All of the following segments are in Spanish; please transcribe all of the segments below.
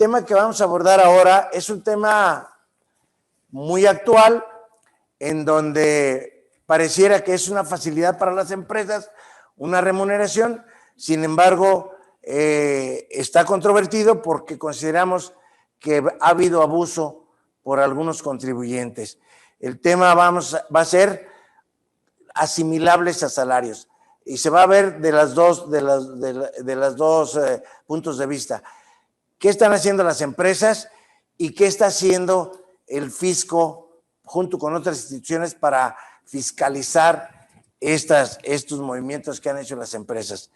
tema que vamos a abordar ahora es un tema muy actual, en donde pareciera que es una facilidad para las empresas, una remuneración, sin embargo, está controvertido porque consideramos que ha habido abuso por algunos contribuyentes. El tema va a ser asimilables a salarios y se va a ver de las dos puntos de vista. ¿Qué están haciendo las empresas y qué está haciendo el fisco junto con otras instituciones para fiscalizar estos movimientos que han hecho las empresas?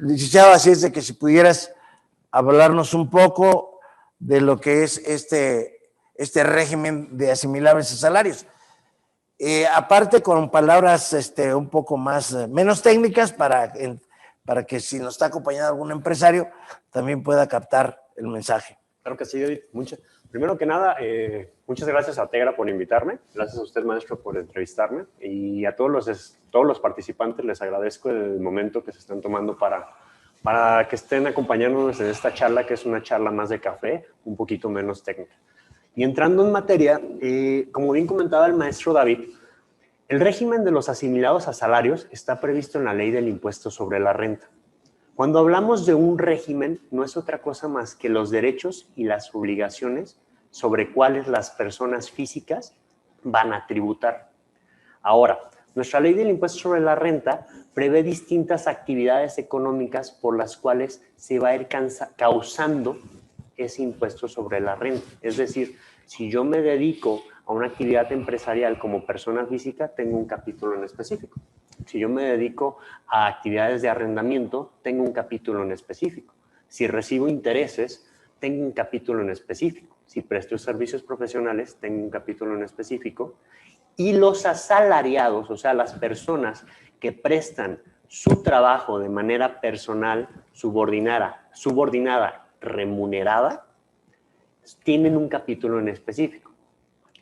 Licenciado, así es de que si pudieras hablarnos un poco de lo que es este régimen de asimilables a salarios. Aparte con palabras un poco menos técnicas para que si nos está acompañando algún empresario también pueda captar el mensaje. Claro que sí, Edith. Primero que nada, muchas gracias a Tegra por invitarme, gracias a usted, maestro, por entrevistarme, y a todos los participantes les agradezco el momento que se están tomando para que estén acompañándonos en esta charla, que es una charla más de café, un poquito menos técnica. Y entrando en materia, como bien comentaba el maestro David, el régimen de los asimilados a salarios está previsto en la Ley del Impuesto sobre la Renta. Cuando hablamos de un régimen, no es otra cosa más que los derechos y las obligaciones sobre cuáles las personas físicas van a tributar. Ahora, nuestra Ley del Impuesto sobre la Renta prevé distintas actividades económicas por las cuales se va a ir causando ese impuesto sobre la renta. Es decir, si yo me dedico a una actividad empresarial como persona física, tengo un capítulo en específico. Si yo me dedico a actividades de arrendamiento, tengo un capítulo en específico. Si recibo intereses, tengo un capítulo en específico. Si presto servicios profesionales, tengo un capítulo en específico. Y los asalariados, o sea, las personas que prestan su trabajo de manera personal, subordinada, remunerada, tienen un capítulo en específico.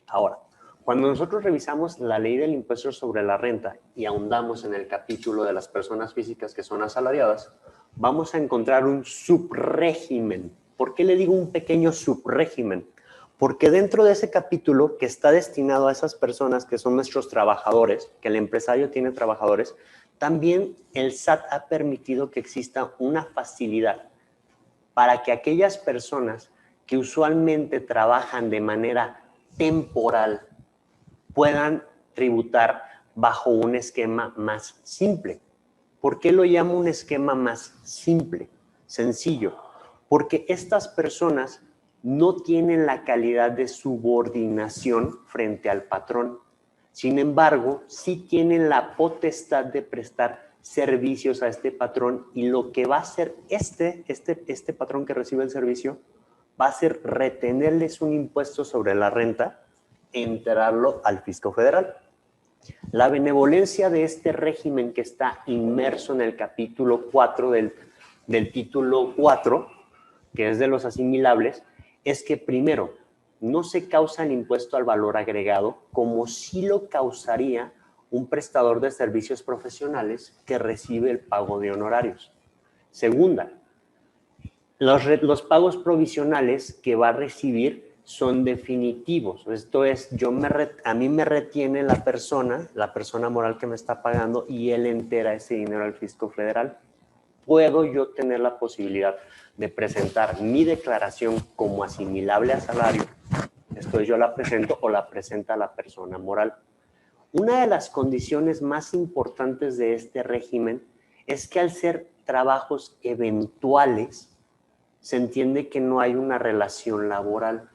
Ahora, cuando nosotros revisamos la Ley del Impuesto sobre la Renta y ahondamos en el capítulo de las personas físicas que son asalariadas, vamos a encontrar un subrégimen. ¿Por qué le digo un pequeño subrégimen? Porque dentro de ese capítulo que está destinado a esas personas que son nuestros trabajadores, que el empresario tiene trabajadores, también el SAT ha permitido que exista una facilidad para que aquellas personas que usualmente trabajan de manera temporal puedan tributar bajo un esquema más simple. ¿Por qué lo llamo un esquema más simple? Sencillo. Porque estas personas no tienen la calidad de subordinación frente al patrón. Sin embargo, sí tienen la potestad de prestar servicios a este patrón, y lo que va a hacer este patrón que recibe el servicio va a ser retenerles un impuesto sobre la renta e enterarlo al fisco federal. La benevolencia de este régimen que está inmerso en el capítulo 4 del título 4, que es de los asimilables, es que primero, no se causa el impuesto al valor agregado como sí lo causaría un prestador de servicios profesionales que recibe el pago de honorarios. Segunda, los pagos provisionales que va a recibir son definitivos. Esto es, a mí me retiene la persona moral que me está pagando, y él entera ese dinero al fisco federal. Puedo yo tener la posibilidad de presentar mi declaración como asimilable a salario. Esto es, yo la presento o la presenta la persona moral. Una de las condiciones más importantes de este régimen es que al ser trabajos eventuales, se entiende que no hay una relación laboral,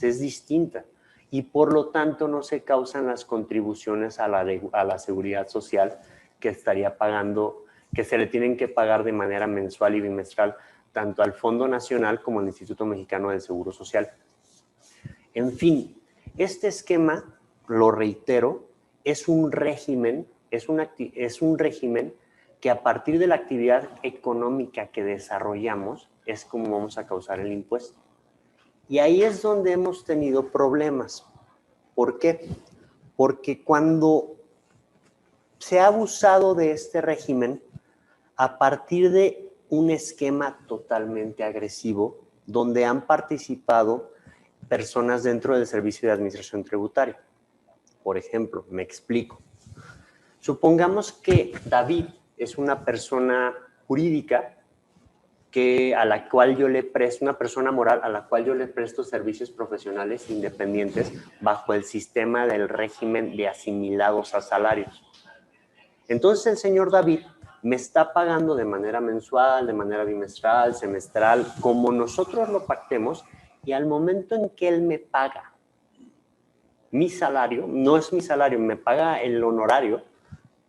es distinta, y por lo tanto no se causan las contribuciones a la seguridad social que estaría pagando, que se le tienen que pagar de manera mensual y bimestral tanto al Fondo Nacional como al Instituto Mexicano del Seguro Social. En fin, este esquema, lo reitero, es un régimen que a partir de la actividad económica que desarrollamos es como vamos a causar el impuesto. Y ahí es donde hemos tenido problemas. ¿Por qué? Porque cuando se ha abusado de este régimen, a partir de un esquema totalmente agresivo, donde han participado personas dentro del Servicio de Administración Tributaria. Por ejemplo, me explico. Supongamos que David es una persona jurídica a la cual yo le presto, una persona moral a la cual yo le presto servicios profesionales independientes bajo el sistema del régimen de asimilados a salarios. Entonces el señor David me está pagando de manera mensual, de manera bimestral, semestral, como nosotros lo pactemos, y al momento en que él me paga mi salario, no es mi salario, me paga el honorario,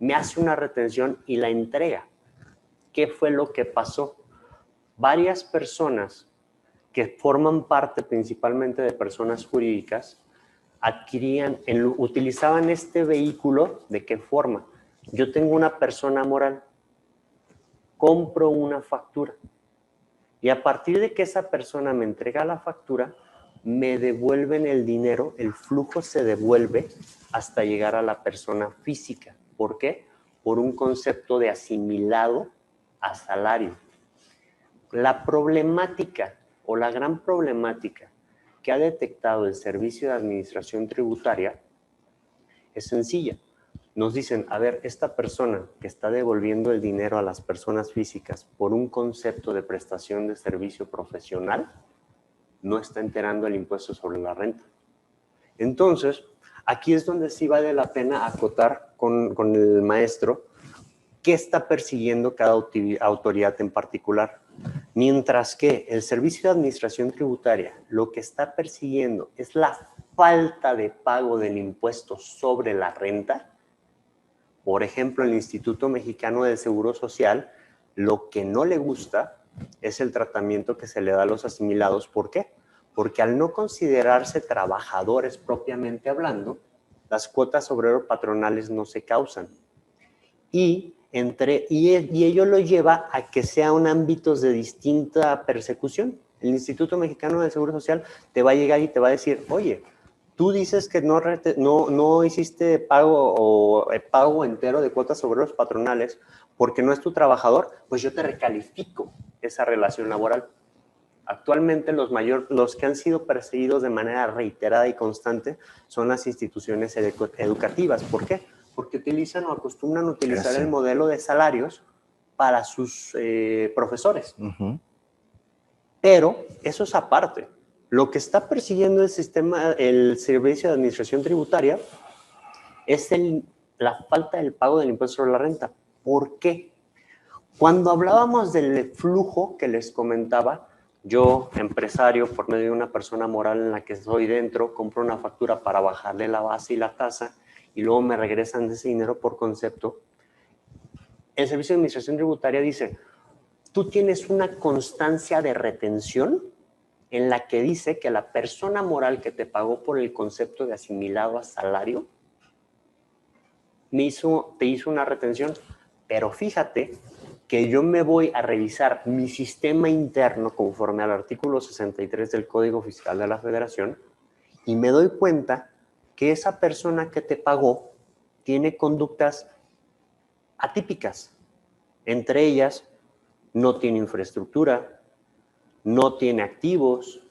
me hace una retención y la entrega. ¿Qué fue lo que pasó? Varias personas que forman parte principalmente de personas jurídicas utilizaban este vehículo. ¿De qué forma? Yo tengo una persona moral, compro una factura y a partir de que esa persona me entrega la factura, me devuelven el dinero, el flujo se devuelve hasta llegar a la persona física. ¿Por qué? Por un concepto de asimilado a salario. La problemática o la gran problemática que ha detectado el Servicio de Administración Tributaria es sencilla. Nos dicen, a ver, esta persona que está devolviendo el dinero a las personas físicas por un concepto de prestación de servicio profesional, no está enterando el impuesto sobre la renta. Entonces, aquí es donde sí vale la pena acotar con el maestro qué está persiguiendo cada autoridad en particular. Mientras que el Servicio de Administración Tributaria lo que está persiguiendo es la falta de pago del impuesto sobre la renta. Por ejemplo, el Instituto Mexicano del Seguro Social, lo que no le gusta es el tratamiento que se le da a los asimilados. ¿Por qué? Porque al no considerarse trabajadores propiamente hablando, las cuotas obrero-patronales no se causan. Y ello lo lleva a que sean ámbitos de distinta persecución. El Instituto Mexicano del Seguro Social te va a llegar y te va a decir, oye, tú dices que no hiciste pago entero de cuotas obreros patronales porque no es tu trabajador, pues yo te recalifico esa relación laboral. Actualmente los que han sido perseguidos de manera reiterada y constante son las instituciones educativas. ¿Por qué? Porque utilizan o acostumbran a utilizar el modelo de salarios para sus profesores. Pero eso es aparte. Lo que está persiguiendo el Servicio de Administración Tributaria es la falta del pago del impuesto sobre la renta. ¿Por qué? Cuando hablábamos del flujo que les comentaba, yo, empresario, por medio de una persona moral en la que estoy dentro, compro una factura para bajarle la base y la tasa y luego me regresan ese dinero por concepto. El Servicio de Administración Tributaria dice, tú tienes una constancia de retención en la que dice que la persona moral que te pagó por el concepto de asimilado a salario te hizo una retención, pero fíjate que yo me voy a revisar mi sistema interno conforme al artículo 63 del Código Fiscal de la Federación y me doy cuenta que esa persona que te pagó tiene conductas atípicas. Entre ellas, no tiene infraestructura, no tiene activos,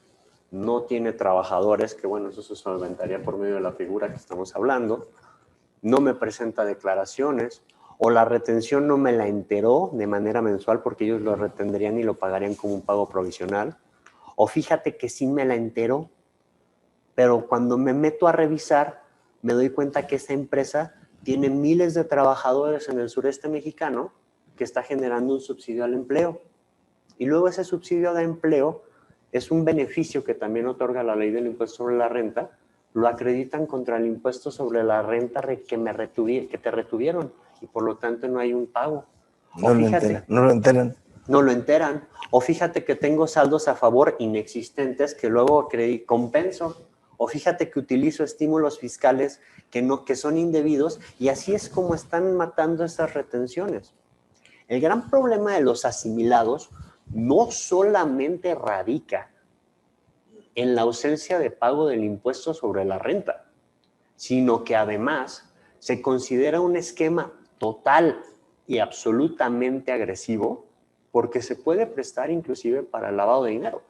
no tiene trabajadores, que bueno, eso se solventaría por medio de la figura que estamos hablando, no me presenta declaraciones, o la retención no me la enteró de manera mensual porque ellos lo retendrían y lo pagarían como un pago provisional, o fíjate que sí me la enteró, pero cuando me meto a revisar, me doy cuenta que esta empresa tiene miles de trabajadores en el sureste mexicano que está generando un subsidio al empleo. Y luego ese subsidio de empleo es un beneficio que también otorga la ley del impuesto sobre la renta, lo acreditan contra el impuesto sobre la renta que te retuvieron y por lo tanto no hay un pago. No lo enteran. No lo enteran. O fíjate que tengo saldos a favor inexistentes que luego compenso. O fíjate que utilizo estímulos fiscales que son indebidos y así es como están matando esas retenciones. El gran problema de los asimilados no solamente radica en la ausencia de pago del impuesto sobre la renta, sino que además se considera un esquema total y absolutamente agresivo porque se puede prestar inclusive para el lavado de dinero.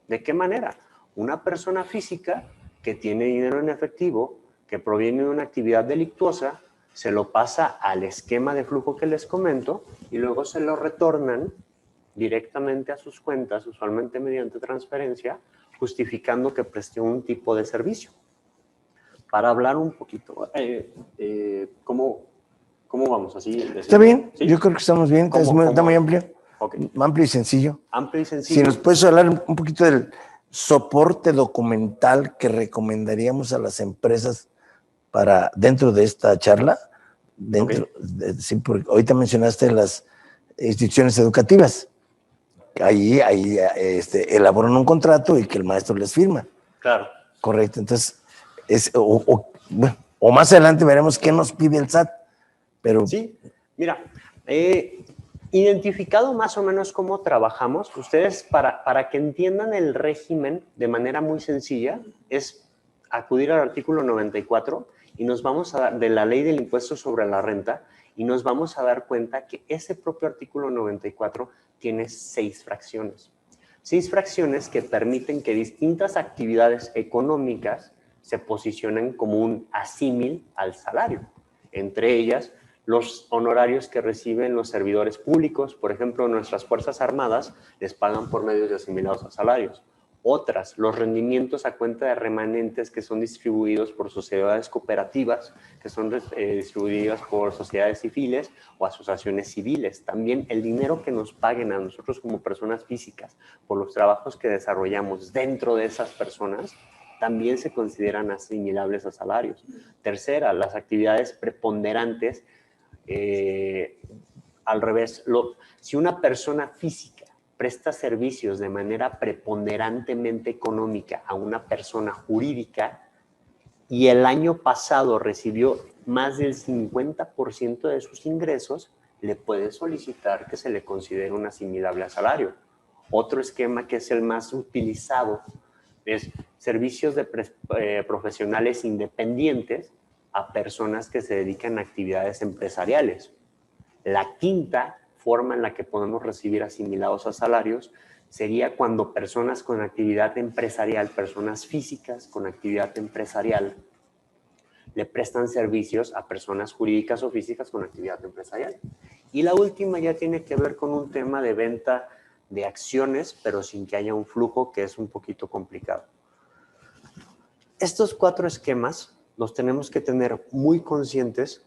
¿De qué manera? Una persona física que tiene dinero en efectivo, que proviene de una actividad delictuosa, se lo pasa al esquema de flujo que les comento y luego se lo retornan directamente a sus cuentas, usualmente mediante transferencia, justificando que prestó un tipo de servicio. Para hablar un poquito, ¿cómo vamos? ¿Así? ¿Está bien? ¿Sí? Yo creo que estamos bien. Está muy amplio. Okay. Amplio y sencillo. Amplio y sencillo. Si nos puedes hablar un poquito del soporte documental que recomendaríamos a las empresas para dentro de esta charla. Sí, porque ahorita mencionaste las instituciones educativas. Ahí elaboran un contrato y que el maestro les firma. Claro. Correcto. Entonces, o más adelante veremos qué nos pide el SAT. Pero... Sí, mira, identificado más o menos cómo trabajamos, ustedes para que entiendan el régimen de manera muy sencilla, es acudir al artículo 94 y nos vamos a dar de la ley del impuesto sobre la renta y nos vamos a dar cuenta que ese propio artículo 94 tiene 6 fracciones. 6 fracciones que permiten que distintas actividades económicas se posicionen como un asímil al salario. Entre ellas, los honorarios que reciben los servidores públicos, por ejemplo, nuestras Fuerzas Armadas, les pagan por medios de asimilados a salarios. Otras, los rendimientos a cuenta de remanentes que son distribuidos por sociedades cooperativas, que son distribuidas por sociedades civiles o asociaciones civiles. También el dinero que nos paguen a nosotros como personas físicas por los trabajos que desarrollamos dentro de esas personas, también se consideran asimilables a salarios. Tercera, las actividades preponderantes. Al revés, si una persona física presta servicios de manera preponderantemente económica a una persona jurídica y el año pasado recibió más del 50% de sus ingresos, le puede solicitar que se le considere un asimilable a salario. Otro esquema que es el más utilizado es servicios de profesionales independientes a personas que se dedican a actividades empresariales. La quinta forma en la que podemos recibir asimilados a salarios sería cuando personas con actividad empresarial, personas físicas con actividad empresarial, le prestan servicios a personas jurídicas o físicas con actividad empresarial. Y la última ya tiene que ver con un tema de venta de acciones, pero sin que haya un flujo que es un poquito complicado. Estos 4 esquemas los tenemos que tener muy conscientes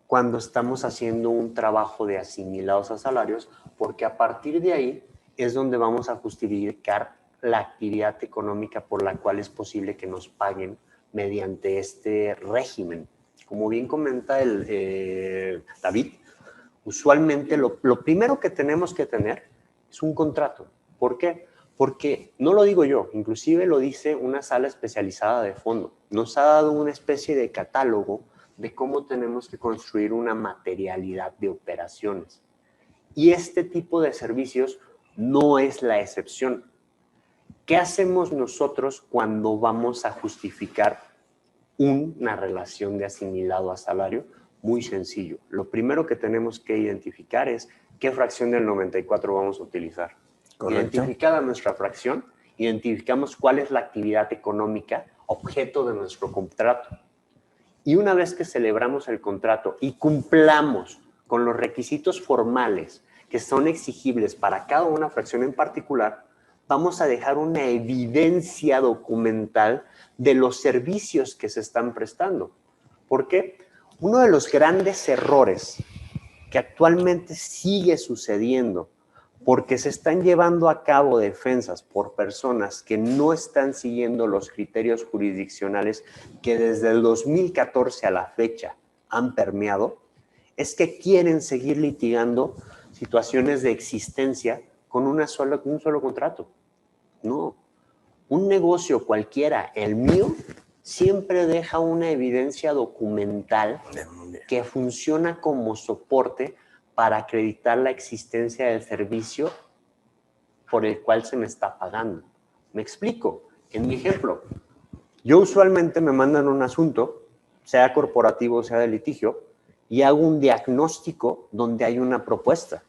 cuando estamos haciendo un trabajo de asimilados a salarios, porque a partir de ahí es donde vamos a justificar la actividad económica por la cual es posible que nos paguen mediante este régimen. Como bien comenta David, usualmente lo primero que tenemos que tener es un contrato. ¿Por qué? Porque no lo digo yo, inclusive lo dice una sala especializada de fondo. Nos ha dado una especie de catálogo de cómo tenemos que construir una materialidad de operaciones. Y este tipo de servicios no es la excepción. ¿Qué hacemos nosotros cuando vamos a justificar una relación de asimilado a salario? Muy sencillo. Lo primero que tenemos que identificar es qué fracción del 94 vamos a utilizar. Correcto. Identificada nuestra fracción, identificamos cuál es la actividad económica objeto de nuestro contrato. Y una vez que celebramos el contrato y cumplamos con los requisitos formales que son exigibles para cada una fracción en particular, vamos a dejar una evidencia documental de los servicios que se están prestando. ¿Por qué? Uno de los grandes errores que actualmente sigue sucediendo porque se están llevando a cabo defensas por personas que no están siguiendo los criterios jurisdiccionales que desde el 2014 a la fecha han permeado, es que quieren seguir litigando situaciones de existencia con un solo contrato. No, un negocio cualquiera, el mío, siempre deja una evidencia documental que funciona como soporte para acreditar la existencia del servicio por el cual se me está pagando. Me explico. En mi ejemplo, yo usualmente me mandan un asunto, sea corporativo, sea de litigio, y hago un diagnóstico donde hay una propuesta.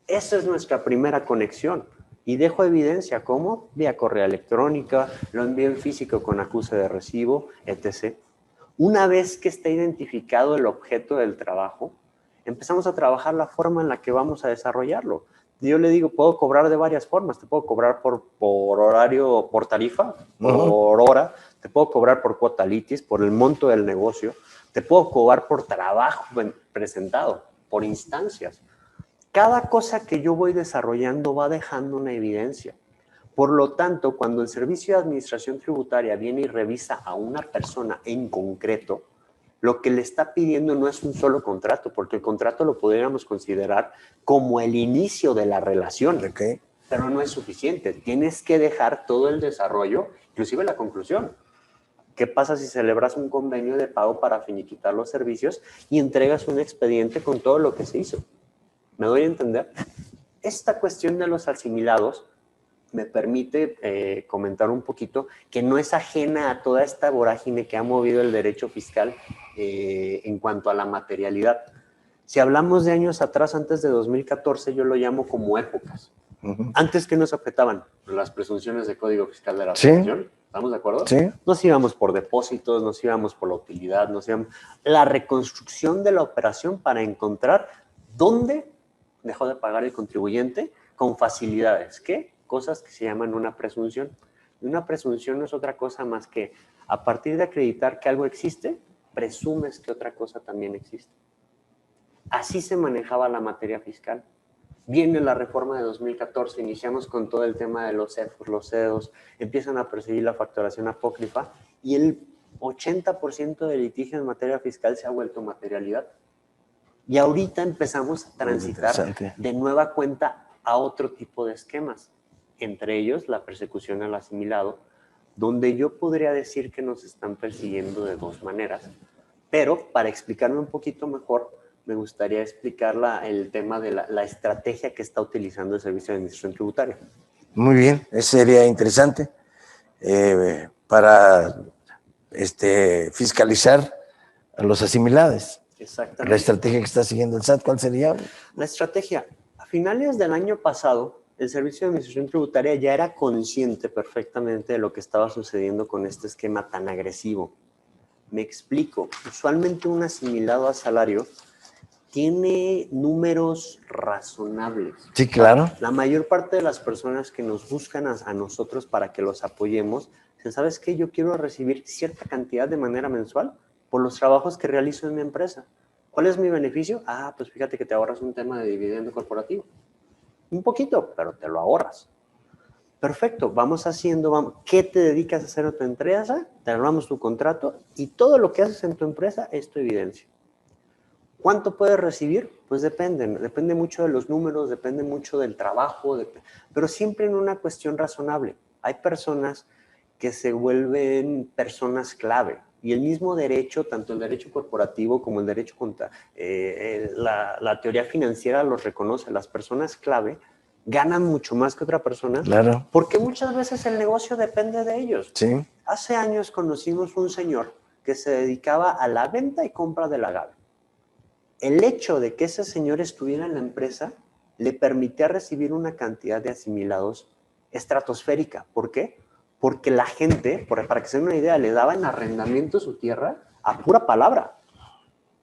Esa es nuestra primera conexión. y dejo evidencia, ¿cómo? Vía correo electrónica, lo envío en físico con acuse de recibo, etc. Una vez que está identificado el objeto del trabajo, empezamos a trabajar la forma en la que vamos a desarrollarlo. Yo le digo, puedo cobrar de varias formas. Te puedo cobrar por horario, por tarifa, por hora. Te puedo cobrar por cuota litis, por el monto del negocio. Te puedo cobrar por trabajo presentado, por instancias. Cada cosa que yo voy desarrollando va dejando una evidencia. Por lo tanto, cuando el Servicio de Administración Tributaria viene y revisa a una persona en concreto, lo que le está pidiendo no es un solo contrato, porque el contrato lo podríamos considerar como el inicio de la relación, Okay. pero no es suficiente. Tienes que dejar todo el desarrollo, inclusive la conclusión. ¿Qué pasa si celebras un convenio de pago para finiquitar los servicios y entregas un expediente con todo lo que se hizo? ¿Me doy a entender? Esta cuestión de los asimilados me permite comentar un poquito que no es ajena a toda esta vorágine que ha movido el derecho fiscal en cuanto a la materialidad. Si hablamos de años atrás, antes de 2014, yo lo llamo como épocas. Antes, ¿qué nos objetaban? Las presunciones de Código Fiscal de la Federación. ¿Estamos de acuerdo? Sí. Nos íbamos por depósitos, nos íbamos por la utilidad, nos íbamos... La reconstrucción de la operación para encontrar dónde dejó de pagar el contribuyente con facilidades. ¿Qué? Cosas que se llaman una presunción. Y una presunción no es otra cosa más que a partir de acreditar que algo existe, presumes que otra cosa también existe. Así se manejaba la materia fiscal. Viene la reforma de 2014, iniciamos con todo el tema de los CEFOS, los CEDOS, empiezan a perseguir la facturación apócrifa y el 80% de litigio en materia fiscal se ha vuelto materialidad. Y ahorita empezamos a transitar de nueva cuenta a otro tipo de esquemas, entre ellos la persecución al asimilado, donde yo podría decir que nos están persiguiendo de dos maneras, pero para explicarme un poquito mejor, me gustaría explicar el tema de la estrategia que está utilizando el Servicio de Administración Tributaria. Muy bien, eso sería interesante para fiscalizar a los asimilados. Exactamente. La estrategia que está siguiendo el SAT, ¿cuál sería? La estrategia. A finales del año pasado, el Servicio de Administración Tributaria ya era consciente perfectamente de lo que estaba sucediendo con este esquema tan agresivo. Me explico. Usualmente un asimilado a salario tiene números razonables. Sí, claro. La mayor parte de las personas que nos buscan a nosotros para que los apoyemos, dicen, ¿sabes qué? Yo quiero recibir cierta cantidad de manera mensual por los trabajos que realizo en mi empresa. ¿Cuál es mi beneficio? Ah, pues fíjate que te ahorras un tema de dividendo corporativo. Un poquito, pero te lo ahorras. Perfecto, vamos haciendo, ¿qué te dedicas a hacer en tu empresa? Te armamos tu contrato y todo lo que haces en tu empresa es tu evidencia. ¿Cuánto puedes recibir? Pues depende mucho de los números, depende mucho del trabajo, pero siempre en una cuestión razonable. Hay personas que se vuelven personas clave y el mismo derecho, tanto el derecho corporativo como el derecho la teoría financiera los reconoce. Las personas clave ganan mucho más que otra persona, claro, porque muchas veces el negocio depende de ellos. Sí. Hace años conocimos un señor que se dedicaba a la venta y compra del agave. El hecho de que ese señor estuviera en la empresa le permitía recibir una cantidad de asimilados estratosférica. ¿Por qué? Porque la gente, para que se den una idea, le daba en arrendamiento su tierra a pura palabra.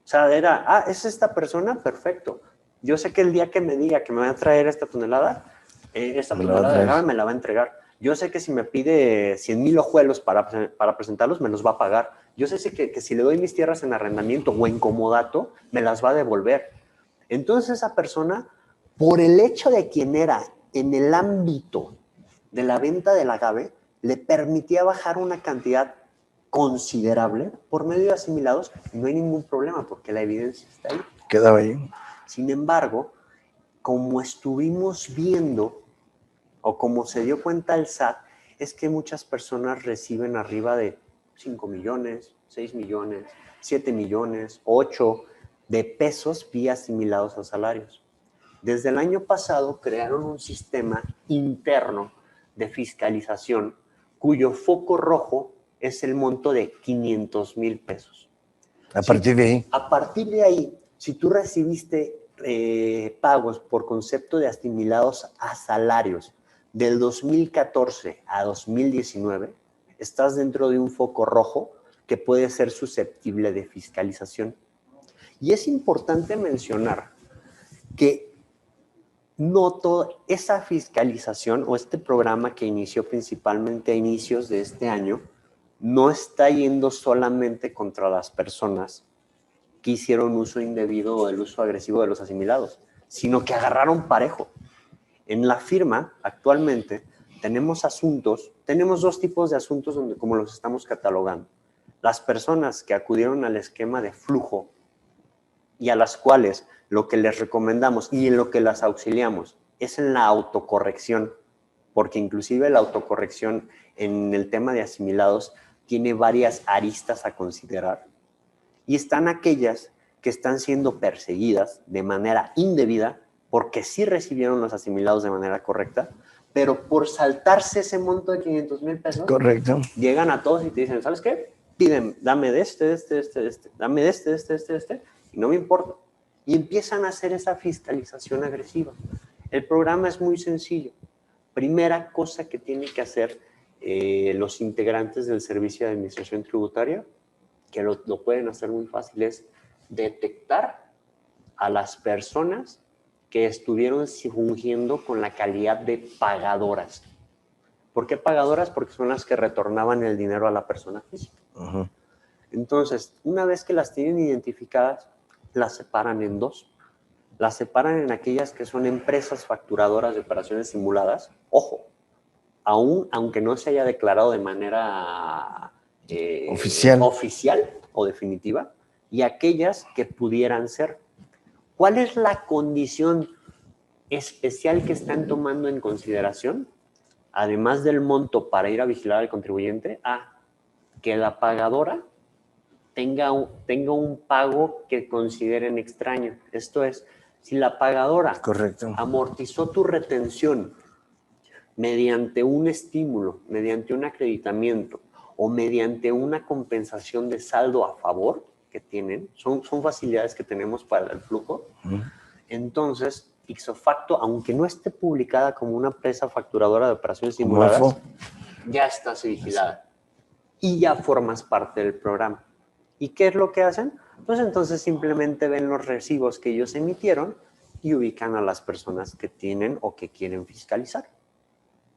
O sea, era, es esta persona, perfecto. Yo sé que el día que me diga que me va a traer esta tonelada de agave me la va a entregar. Yo sé que si me pide 100,000 hojuelos para presentarlos, me los va a pagar. Yo sé que si le doy mis tierras en arrendamiento o en comodato, me las va a devolver. Entonces esa persona, por el hecho de quién era en el ámbito de la venta del agave, le permitía bajar una cantidad considerable por medio de asimilados. No hay ningún problema porque la evidencia está ahí. Quedaba ahí. Sin embargo, como estuvimos viendo o como se dio cuenta el SAT, es que muchas personas reciben arriba de 5 millones, 6 millones, 7 millones, 8 de pesos vía asimilados a salarios. Desde el año pasado crearon un sistema interno de fiscalización cuyo foco rojo es el monto de 500,000 pesos. A partir de ahí. A partir de ahí, si tú recibiste pagos por concepto de asimilados a salarios Del 2014 a 2019, estás dentro de un foco rojo que puede ser susceptible de fiscalización. Y es importante mencionar que no toda esa fiscalización o este programa que inició principalmente a inicios de este año no está yendo solamente contra las personas que hicieron uso indebido o el uso agresivo de los asimilados, sino que agarraron parejo. En la firma, actualmente, tenemos dos tipos de asuntos donde, como los estamos catalogando. Las personas que acudieron al esquema de flujo y a las cuales lo que les recomendamos y en lo que las auxiliamos es en la autocorrección, porque inclusive la autocorrección en el tema de asimilados tiene varias aristas a considerar. Y están aquellas que están siendo perseguidas de manera indebida porque sí recibieron los asimilados de manera correcta, pero por saltarse ese monto de 500,000 pesos, correcto, llegan a todos y te dicen, ¿sabes qué? Piden, dame de este, dame de este, y no me importa. Y empiezan a hacer esa fiscalización agresiva. El programa es muy sencillo. Primera cosa que tienen que hacer los integrantes del Servicio de Administración Tributaria, que lo pueden hacer muy fácil, es detectar a las personas que estuvieron fungiendo con la calidad de pagadoras. ¿Por qué pagadoras? Porque son las que retornaban el dinero a la persona física. uh-huh. Entonces, una vez que las tienen identificadas, las separan en dos. Las separan en aquellas que son empresas facturadoras de operaciones simuladas. Ojo, aunque no se haya declarado de manera oficial o definitiva, y aquellas que pudieran ser. ¿Cuál es la condición especial que están tomando en consideración? Además del monto para ir a vigilar al contribuyente, que la pagadora tenga un pago que consideren extraño. Esto es, si la pagadora amortizó tu retención mediante un estímulo, mediante un acreditamiento o mediante una compensación de saldo a favor que tienen, son facilidades que tenemos para el flujo, entonces, ipso facto, aunque no esté publicada como una empresa facturadora de operaciones simuladas, ya estás vigilada y ya formas parte del programa. ¿Y qué es lo que hacen? Pues entonces simplemente ven los recibos que ellos emitieron y ubican a las personas que tienen o que quieren fiscalizar.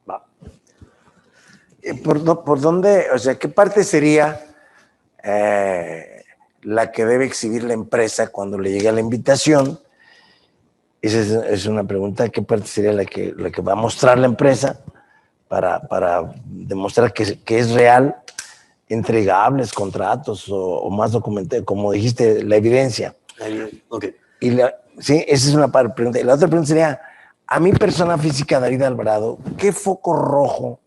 Va. ¿Por dónde, o sea, qué parte sería la que debe exhibir la empresa cuando le llegue la invitación? Esa es una pregunta. ¿Qué parte sería la que va a mostrar la empresa para demostrar que es real, entregables, contratos o más documentado, como dijiste, la evidencia? Ok. Sí, esa es una pregunta. Y la otra pregunta sería, a mi persona física, David Alvarado, ¿qué foco rojo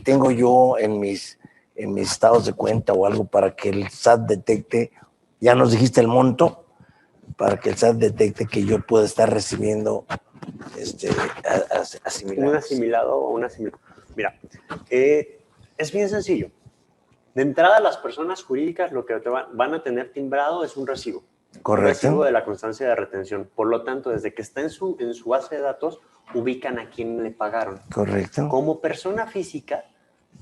tengo yo en mis estados de cuenta o algo para que el SAT detecte? Ya nos dijiste el monto, para que el SAT detecte que yo pueda estar recibiendo asimilados. Un asimilado o una asimilado. Mira, es bien sencillo. De entrada, las personas jurídicas lo que van a tener timbrado es un recibo. Correcto. Un recibo de la constancia de retención. Por lo tanto, desde que está en su base de datos, ubican a quién le pagaron. Correcto. Como persona física,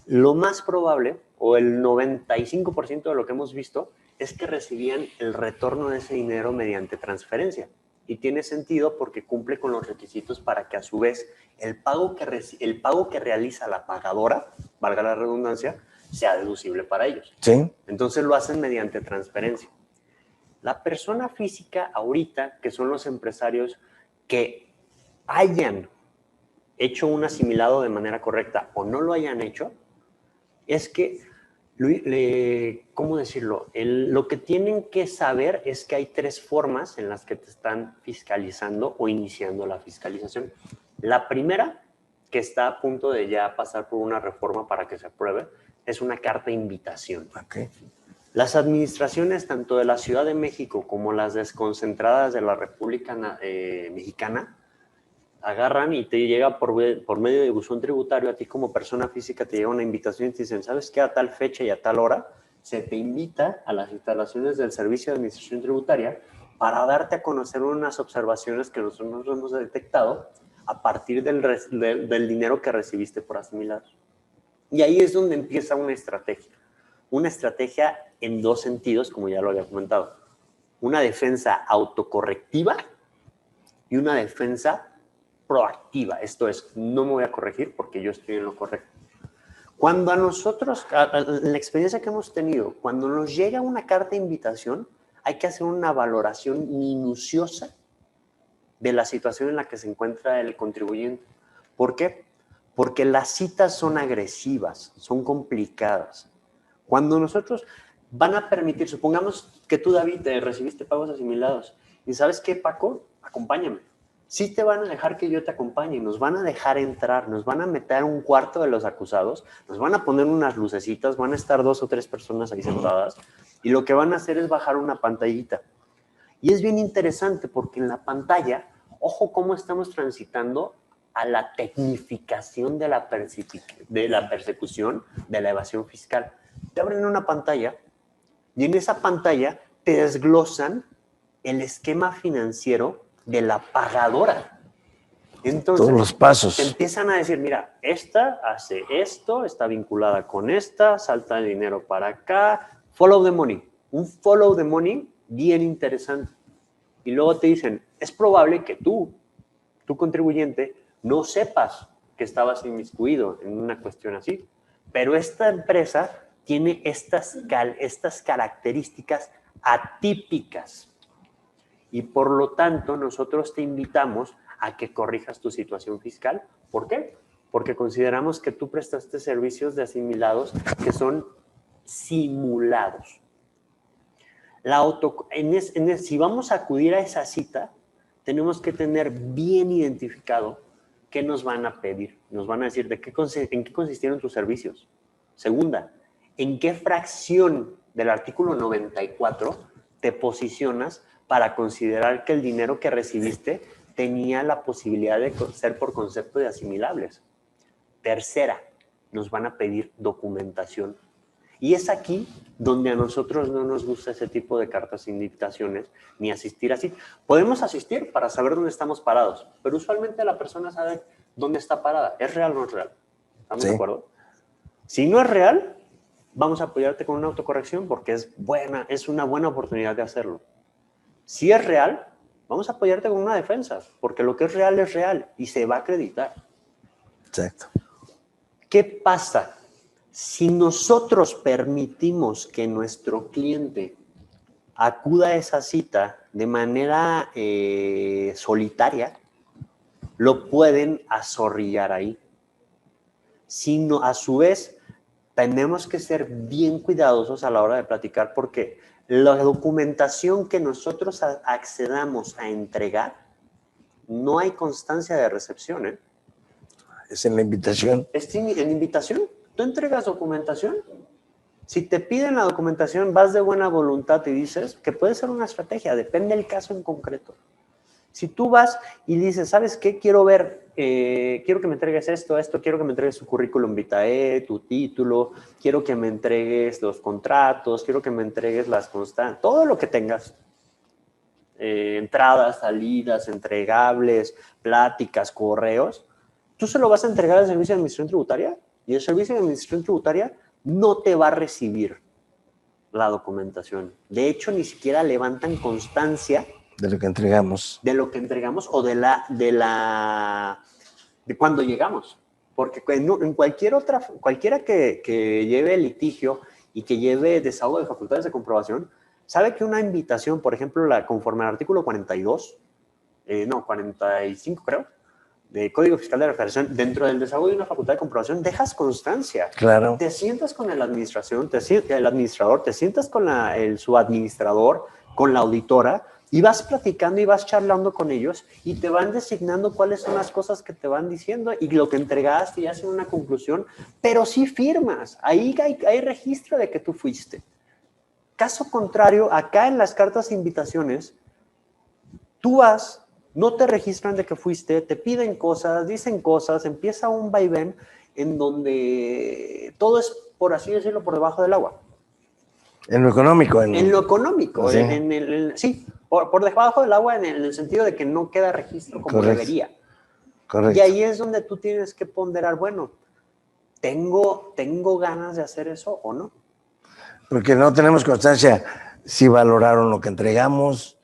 lo más probable, o el 95% de lo que hemos visto, es que recibían el retorno de ese dinero mediante transferencia. Y tiene sentido porque cumple con los requisitos para que a su vez el pago que realiza la pagadora, valga la redundancia, sea deducible para ellos. Sí. Entonces lo hacen mediante transferencia. La persona física ahorita, que son los empresarios que hayan hecho un asimilado de manera correcta o no lo hayan hecho, es que, ¿cómo decirlo? Lo que tienen que saber es que hay 3 formas en las que te están fiscalizando o iniciando la fiscalización. La primera, que está a punto de ya pasar por una reforma para que se apruebe, es una carta de invitación. Okay. Las administraciones, tanto de la Ciudad de México como las desconcentradas de la República Mexicana, agarran y te llega por medio de buzón tributario, a ti como persona física te llega una invitación y te dicen, ¿sabes qué? A tal fecha y a tal hora se te invita a las instalaciones del Servicio de Administración Tributaria para darte a conocer unas observaciones que nosotros hemos detectado a partir del dinero que recibiste por asimilados. Y ahí es donde empieza una estrategia. Una estrategia en dos sentidos, como ya lo había comentado. Una defensa autocorrectiva y una defensa proactiva. Esto es, no me voy a corregir porque yo estoy en lo correcto. Cuando a nosotros, en la experiencia que hemos tenido, cuando nos llega una carta de invitación, hay que hacer una valoración minuciosa de la situación en la que se encuentra el contribuyente. ¿Por qué? Porque las citas son agresivas, son complicadas. Cuando nosotros van a permitir, supongamos que tú, David, te recibiste pagos asimilados y ¿sabes qué, Paco? Acompáñame. Sí te van a dejar que yo te acompañe, nos van a dejar entrar, nos van a meter a un cuarto de los acusados, nos van a poner unas lucecitas, van a estar 2 o 3 personas ahí sentadas y lo que van a hacer es bajar una pantallita. Y es bien interesante porque en la pantalla, ojo cómo estamos transitando a la tecnificación de la persecución de la evasión fiscal. Te abren una pantalla y en esa pantalla te desglosan el esquema financiero de la pagadora. Entonces, todos los pasos. te empiezan a decir, mira, esta hace esto, está vinculada con esta, salta el dinero para acá, follow the money. Un follow the money bien interesante. Y luego te dicen, es probable que tú contribuyente, no sepas que estabas inmiscuido en una cuestión así, pero esta empresa tiene estas características atípicas y por lo tanto nosotros te invitamos a que corrijas tu situación fiscal. ¿Por qué? Porque consideramos que tú prestaste servicios de asimilados que son simulados. Si vamos a acudir a esa cita, tenemos que tener bien identificado qué nos van a pedir. Nos van a decir en qué consistieron tus servicios. Segunda, en qué fracción del artículo 94 te posicionas para considerar que el dinero que recibiste tenía la posibilidad de ser por concepto de asimilables. Tercera, nos van a pedir documentación. Y es aquí donde a nosotros no nos gusta ese tipo de cartas de invitaciones, ni asistir así. Podemos asistir para saber dónde estamos parados, pero usualmente la persona sabe dónde está parada. ¿Es real o no es real? ¿Estamos de acuerdo? Si no es real, vamos a apoyarte con una autocorrección porque es una buena oportunidad de hacerlo. Si es real, vamos a apoyarte con una defensa, porque lo que es real y se va a acreditar. Exacto. ¿Qué pasa? Si nosotros permitimos que nuestro cliente acuda a esa cita de manera solitaria, lo pueden azorrillar ahí. Sino, a su vez, tenemos que ser bien cuidadosos a la hora de platicar porque la documentación que nosotros accedamos a entregar, no hay constancia de recepción, ¿eh? Es en la invitación. Es en invitación. Tú entregas documentación. Si te piden la documentación, vas de buena voluntad y dices que puede ser una estrategia, depende del caso en concreto. Si tú vas y dices, ¿sabes qué? Quiero que me entregues esto, quiero que me entregues tu currículum vitae, tu título, quiero que me entregues los contratos, quiero que me entregues las constantes, todo lo que tengas. Entradas, salidas, entregables, pláticas, correos. Tú se lo vas a entregar al Servicio de Administración Tributaria y el Servicio de Administración Tributaria no te va a recibir la documentación. De hecho, ni siquiera levantan constancia de lo que entregamos. De lo que entregamos o de cuando llegamos. Porque en cualquiera que lleve litigio y que lleve desahogo de facultades de comprobación, sabe que una invitación, por ejemplo, conforme al artículo 45 creo, de Código Fiscal de Refractación, dentro del desahogo de una facultad de comprobación, dejas constancia. Claro. Te sientas con el administrador, te sientas con el subadministrador, con la auditora, y vas platicando y vas charlando con ellos y te van designando cuáles son las cosas que te van diciendo y lo que entregaste y hacen una conclusión, pero sí firmas. Ahí hay registro de que tú fuiste. Caso contrario, acá en las cartas de invitaciones, tú vas, no te registran de que fuiste, te piden cosas, dicen cosas, empieza un vaivén en donde todo es, por así decirlo, por debajo del agua. En lo económico. En lo económico, sí. Sí, por debajo del agua en el sentido de que no queda registro como debería. Correcto. Y ahí es donde tú tienes que ponderar, bueno, ¿tengo ganas de hacer eso o no? Porque no tenemos constancia si valoraron lo que entregamos.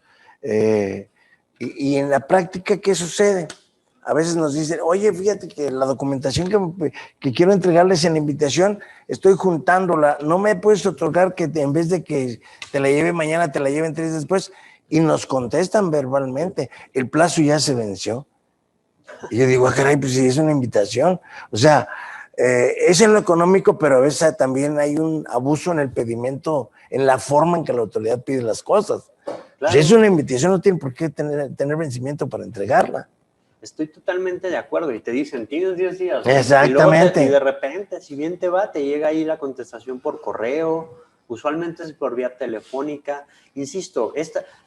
Y en la práctica, ¿qué sucede? A veces nos dicen, oye, fíjate que la documentación que quiero entregarles en la invitación, estoy juntándola, no me puedes otorgar que en vez de que te la lleve mañana, te la lleven 3 días después, y nos contestan verbalmente, el plazo ya se venció. Y yo digo, caray, pues sí, es una invitación. O sea, es en lo económico, pero a veces también hay un abuso en el pedimento, en la forma en que la autoridad pide las cosas. Claro. Si es una invitación, no tiene por qué tener vencimiento para entregarla. Estoy totalmente de acuerdo. Y te dicen, tienes 10 días. Exactamente. Y de repente, si bien te va, te llega ahí la contestación por correo, usualmente es por vía telefónica. Insisto,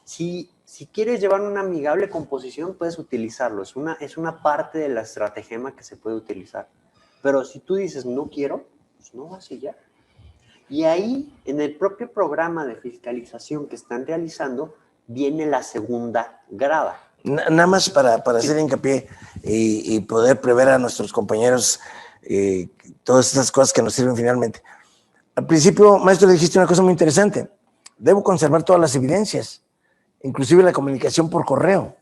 si quieres llevar una amigable composición, puedes utilizarlo. Es una parte de la estratagema que se puede utilizar. Pero si tú dices, no quiero, pues no vas y ya. Y ahí, en el propio programa de fiscalización que están realizando, viene la segunda grada. Nada más para hacer hincapié y poder prever a nuestros compañeros todas estas cosas que nos sirven finalmente. Al principio, maestro, dijiste una cosa muy interesante. Debo conservar todas las evidencias, inclusive la comunicación por correo.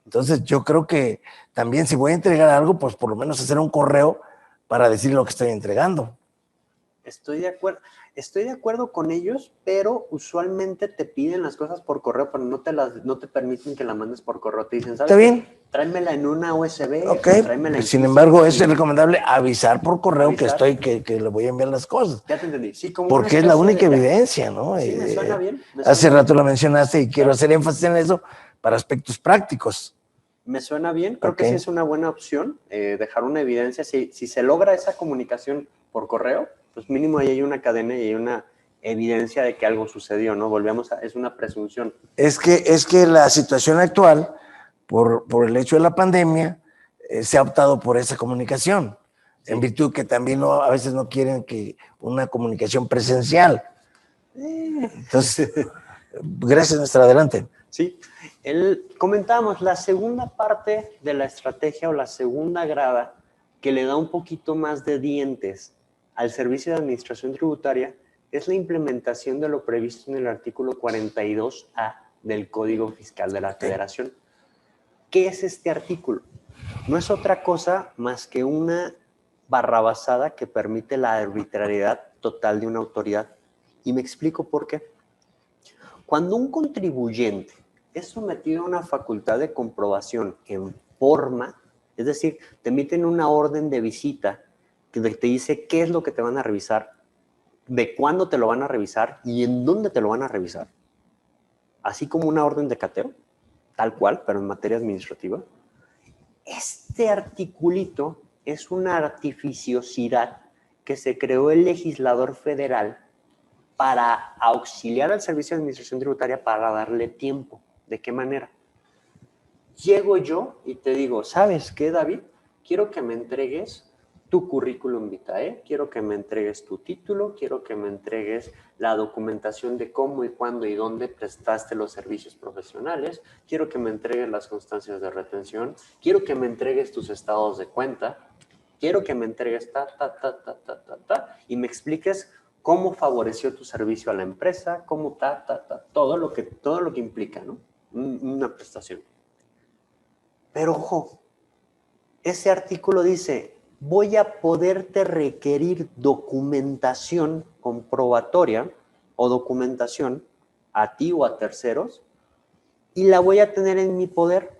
Entonces, yo creo que también si voy a entregar algo, pues por lo menos hacer un correo para decir lo que estoy entregando. Estoy de acuerdo con ellos, pero usualmente te piden las cosas por correo, pero no te permiten que la mandes por correo. Te dicen, ¿sabes? ¿Está bien? Tráemela en una USB. Ok, Tráemela en sin embargo, físico, es recomendable avisar por correo avisar. que le voy a enviar las cosas. Ya te entendí. Sí, como porque es la única evidencia, ¿no? Sí, me suena bien. Hace rato lo mencionaste y quiero hacer énfasis en eso para aspectos prácticos. Me suena bien, creo que sí es una buena opción dejar una evidencia. Si se logra esa comunicación por correo, pues mínimo ahí hay una cadena y hay una evidencia de que algo sucedió, ¿no? Es una presunción. Es que la situación actual, por el hecho de la pandemia, se ha optado por esa comunicación, sí. En virtud que también a veces no quieren que una comunicación presencial. Entonces, gracias, nuestra adelante. Sí, comentábamos la segunda parte de la estrategia o la segunda grada que le da un poquito más de dientes al Servicio de Administración Tributaria es la implementación de lo previsto en el artículo 42A del Código Fiscal de la Federación. ¿Qué es este artículo? No es otra cosa más que una barrabasada que permite la arbitrariedad total de una autoridad. Y me explico por qué. Cuando un contribuyente es sometido a una facultad de comprobación en forma, es decir, te emiten una orden de visita que te dice qué es lo que te van a revisar, de cuándo te lo van a revisar y en dónde te lo van a revisar, así como una orden de cateo, tal cual, pero en materia administrativa. Este articulito es una artificiosidad que se creó el legislador federal para auxiliar al Servicio de Administración Tributaria para darle tiempo. ¿De qué manera? Llego yo y te digo, ¿sabes qué, David? Quiero que me entregues tu currículum vitae, quiero que me entregues tu título, quiero que me entregues la documentación de cómo y cuándo y dónde prestaste los servicios profesionales, quiero que me entregues las constancias de retención, quiero que me entregues tus estados de cuenta, quiero que me entregues y me expliques cómo favoreció tu servicio a la empresa, cómo todo lo que implica, ¿no? Una prestación. Pero ojo, ese artículo dice, voy a poderte requerir documentación comprobatoria o documentación a ti o a terceros y la voy a tener en mi poder,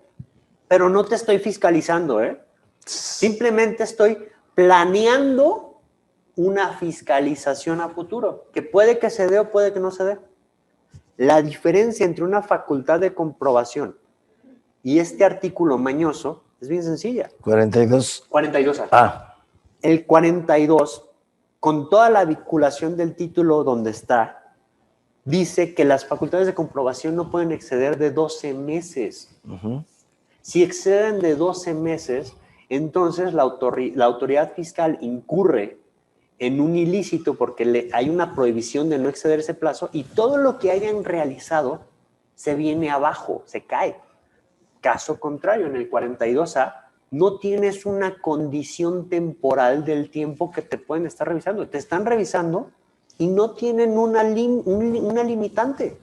pero no te estoy fiscalizando, ¿eh? Simplemente estoy planeando una fiscalización a futuro, que puede que se dé o puede que no se dé. La diferencia entre una facultad de comprobación y este artículo mañoso es bien sencilla. 42. 42. Ah. El 42, con toda la vinculación del título donde está, dice que las facultades de comprobación no pueden exceder de 12 meses. Uh-huh. Si exceden de 12 meses, entonces la autoridad fiscal incurre en un ilícito porque hay una prohibición de no exceder ese plazo y todo lo que hayan realizado se viene abajo, se cae. Caso contrario, en el 42A no tienes una condición temporal del tiempo que te pueden estar revisando. Te están revisando y no tienen una limitante.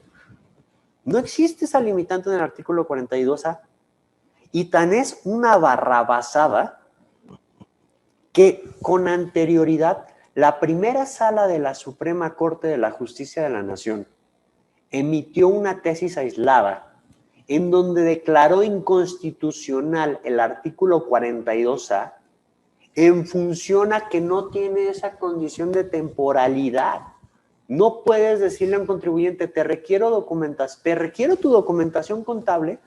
No existe esa limitante en el artículo 42A. Y tan es una barrabasada que con anterioridad la primera sala de la Suprema Corte de la Justicia de la Nación emitió una tesis aislada en donde declaró inconstitucional el artículo 42A en función a que no tiene esa condición de temporalidad. No puedes decirle a un contribuyente, te requiero tu documentación contable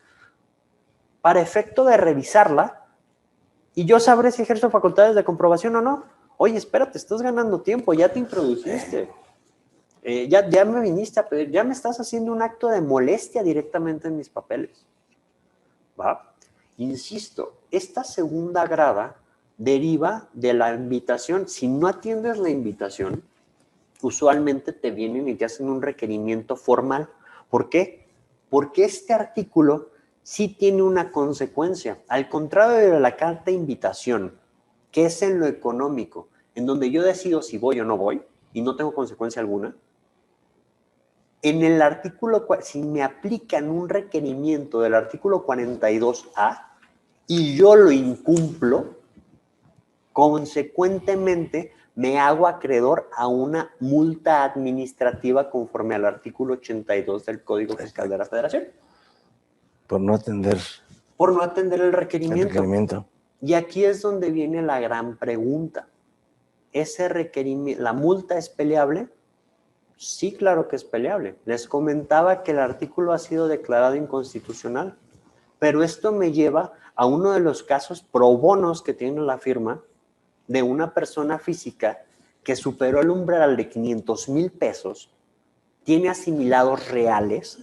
para efecto de revisarla y yo sabré si ejerzo facultades de comprobación o no. Oye, espérate, estás ganando tiempo, ya te introduciste. Ya me viniste a pedir, ya me estás haciendo un acto de molestia directamente en mis papeles. ¿Va? Insisto, esta segunda grada deriva de la invitación. Si no atiendes la invitación, usualmente te vienen y te hacen un requerimiento formal. ¿Por qué? Porque este artículo sí tiene una consecuencia. Al contrario de la carta de invitación, que es en lo económico, en donde yo decido si voy o no voy y no tengo consecuencia alguna, en el artículo, si me aplican un requerimiento del artículo 42A y yo lo incumplo, consecuentemente me hago acreedor a una multa administrativa conforme al artículo 82 del Código Fiscal de la Federación. Por no atender. Por no atender el requerimiento. Y aquí es donde viene la gran pregunta. ¿Ese requerimiento, la multa es peleable? Sí, claro que es peleable. Les comentaba que el artículo ha sido declarado inconstitucional, pero esto me lleva a uno de los casos pro bonos que tiene la firma de una persona física que superó el umbral de 500,000 pesos, tiene asimilados reales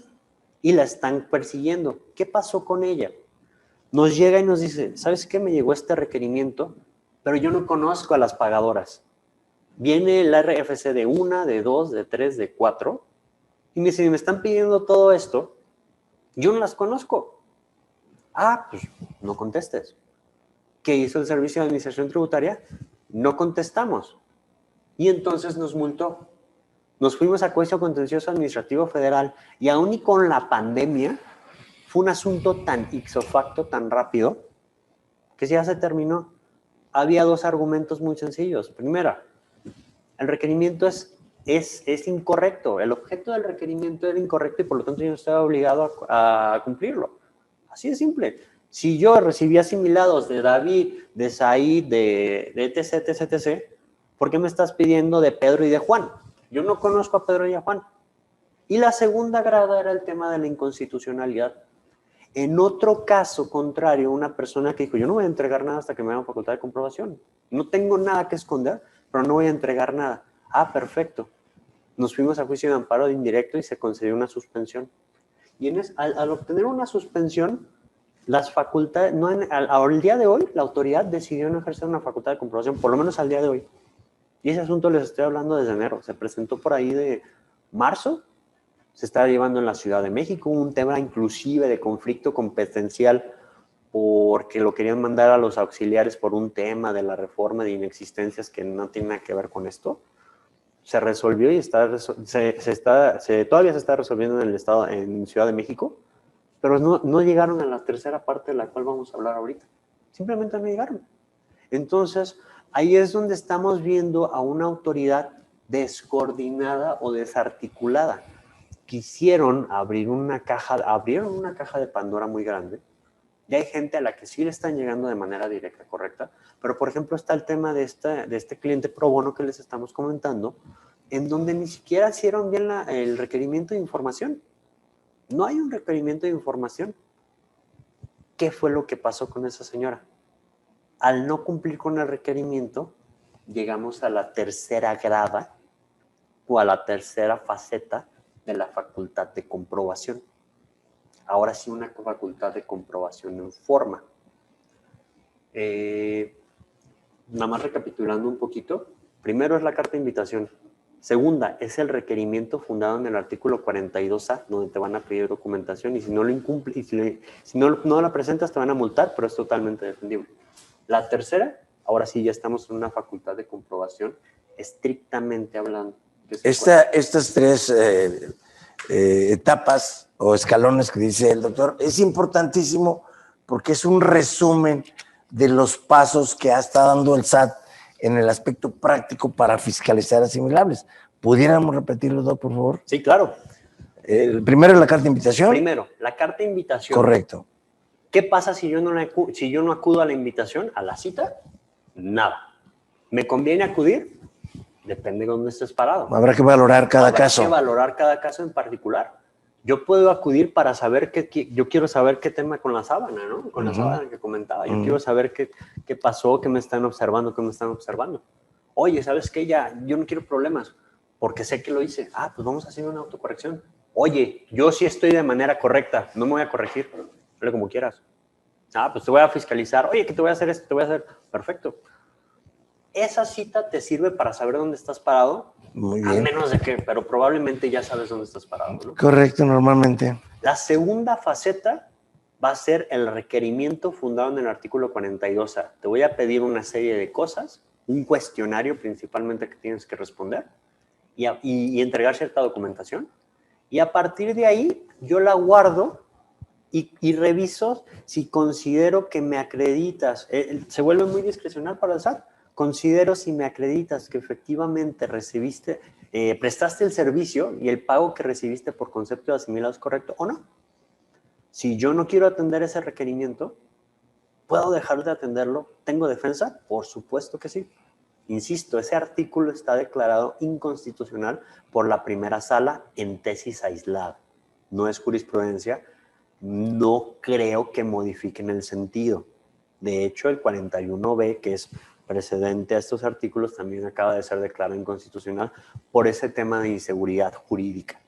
y la están persiguiendo. ¿Qué pasó con ella? Nos llega y nos dice, ¿sabes qué? Me llegó este requerimiento, pero yo no conozco a las pagadoras. Viene el RFC de 1, de 2, de 3, de 4, y me dice, si me están pidiendo todo esto, yo no las conozco. Ah, pues no contestes. ¿Qué hizo el Servicio de Administración Tributaria? No contestamos. Y entonces nos multó. Nos fuimos a juicio contencioso administrativo federal y aún y con la pandemia fue un asunto tan ipso facto, tan rápido, que ya se terminó. Había dos argumentos muy sencillos. Primera, el requerimiento es incorrecto. El objeto del requerimiento era incorrecto y por lo tanto yo no estaba obligado a cumplirlo. Así de simple. Si yo recibí asimilados de David, de Said, de etc, etc, etc, ¿por qué me estás pidiendo de Pedro y de Juan? Yo no conozco a Pedro y a Juan. Y la segunda grada era el tema de la inconstitucionalidad. En otro caso contrario, una persona que dijo, yo no voy a entregar nada hasta que me hagan facultad de comprobación. No tengo nada que esconder, pero no voy a entregar nada. Ah, perfecto. Nos fuimos a juicio de amparo de indirecto y se concedió una suspensión. Y al obtener una suspensión, las facultades, al día de hoy, la autoridad decidió no ejercer una facultad de comprobación, por lo menos al día de hoy. Y ese asunto les estoy hablando desde enero. Se presentó por ahí de marzo. Se está llevando en la Ciudad de México un tema inclusive de conflicto competencial porque lo querían mandar a los auxiliares por un tema de la reforma de inexistencias que no tiene nada que ver con esto. Se resolvió y todavía se está resolviendo en el estado, en Ciudad de México, pero no llegaron a la tercera parte de la cual vamos a hablar ahorita. Simplemente no llegaron. Entonces, ahí es donde estamos viendo a una autoridad descoordinada o desarticulada. Abrieron una caja de Pandora muy grande, y hay gente a la que sí le están llegando de manera directa, correcta, pero por ejemplo está el tema de este cliente pro bono que les estamos comentando, en donde ni siquiera hicieron bien el requerimiento de información. No hay un requerimiento de información. ¿Qué fue lo que pasó con esa señora? Al no cumplir con el requerimiento, llegamos a la tercera grada o a la tercera faceta de la facultad de comprobación. Ahora sí, una facultad de comprobación en forma. Nada más recapitulando un poquito. Primero es la carta de invitación. Segunda, es el requerimiento fundado en el artículo 42A, donde te van a pedir documentación y si no lo incumple, y si no la presentas te van a multar, pero es totalmente defendible. La tercera, ahora sí ya estamos en una facultad de comprobación estrictamente hablando. Estas tres etapas o escalones que dice el doctor es importantísimo porque es un resumen de los pasos que ha estado dando el SAT en el aspecto práctico para fiscalizar asimilables. ¿Pudiéramos repetirlo, Doc, por favor? Sí, claro. Primero la carta de invitación. Primero, la carta de invitación. Correcto. ¿Qué pasa si yo no acudo a la invitación, a la cita? Nada. ¿Me conviene acudir? Depende de dónde estés parado. Habrá que valorar cada caso. Habrá que valorar cada caso en particular. Yo puedo acudir para saber yo quiero saber qué tema con la sábana, ¿no? Con la sábana que comentaba. Yo quiero saber qué pasó, qué me están observando, qué me están observando. Oye, ¿sabes qué? Yo no quiero problemas porque sé que lo hice. Pues vamos a hacer una autocorrección. Oye, yo sí estoy de manera correcta, no me voy a corregir. Hazle como quieras. Pues te voy a fiscalizar. Oye, que te voy a hacer esto, te voy a hacer. Perfecto. Esa cita te sirve para saber dónde estás parado. Muy bien. A menos de que, pero probablemente ya sabes dónde estás parado, ¿no? Correcto, normalmente. La segunda faceta va a ser el requerimiento fundado en el artículo 42A. Te voy a pedir una serie de cosas, un cuestionario principalmente que tienes que responder y entregar cierta documentación. Y a partir de ahí yo la guardo y reviso si considero que me acreditas. Se vuelve muy discrecional para el SAT. Considero si me acreditas que efectivamente prestaste el servicio y el pago que recibiste por concepto de asimilado es correcto o no. Si yo no quiero atender ese requerimiento, ¿puedo dejar de atenderlo? ¿Tengo defensa? Por supuesto que sí. Insisto, ese artículo está declarado inconstitucional por la primera sala en tesis aislada. No es jurisprudencia. No creo que modifiquen el sentido. De hecho, el 41B, que es precedente a estos artículos, también acaba de ser declarado inconstitucional por ese tema de inseguridad jurídica.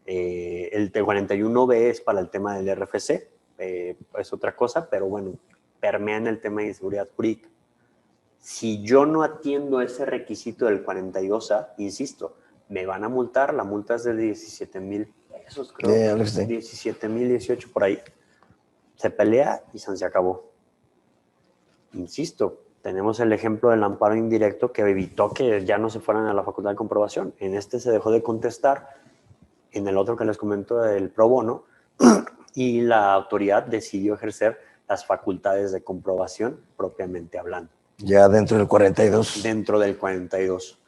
El 41B es para el tema del RFC, es otra cosa, pero bueno, permea en el tema de inseguridad jurídica. Si yo no atiendo ese requisito del 42A, insisto, me van a multar, la multa es de 17,000 pesos, creo, 17,000, 18 por ahí. Se pelea y se acabó. Insisto, tenemos el ejemplo del amparo indirecto que evitó que ya no se fueran a la facultad de comprobación. En este se dejó de contestar, en el otro que les comento del pro bono, y la autoridad decidió ejercer las facultades de comprobación propiamente hablando. Ya dentro del 42. Dentro del 42.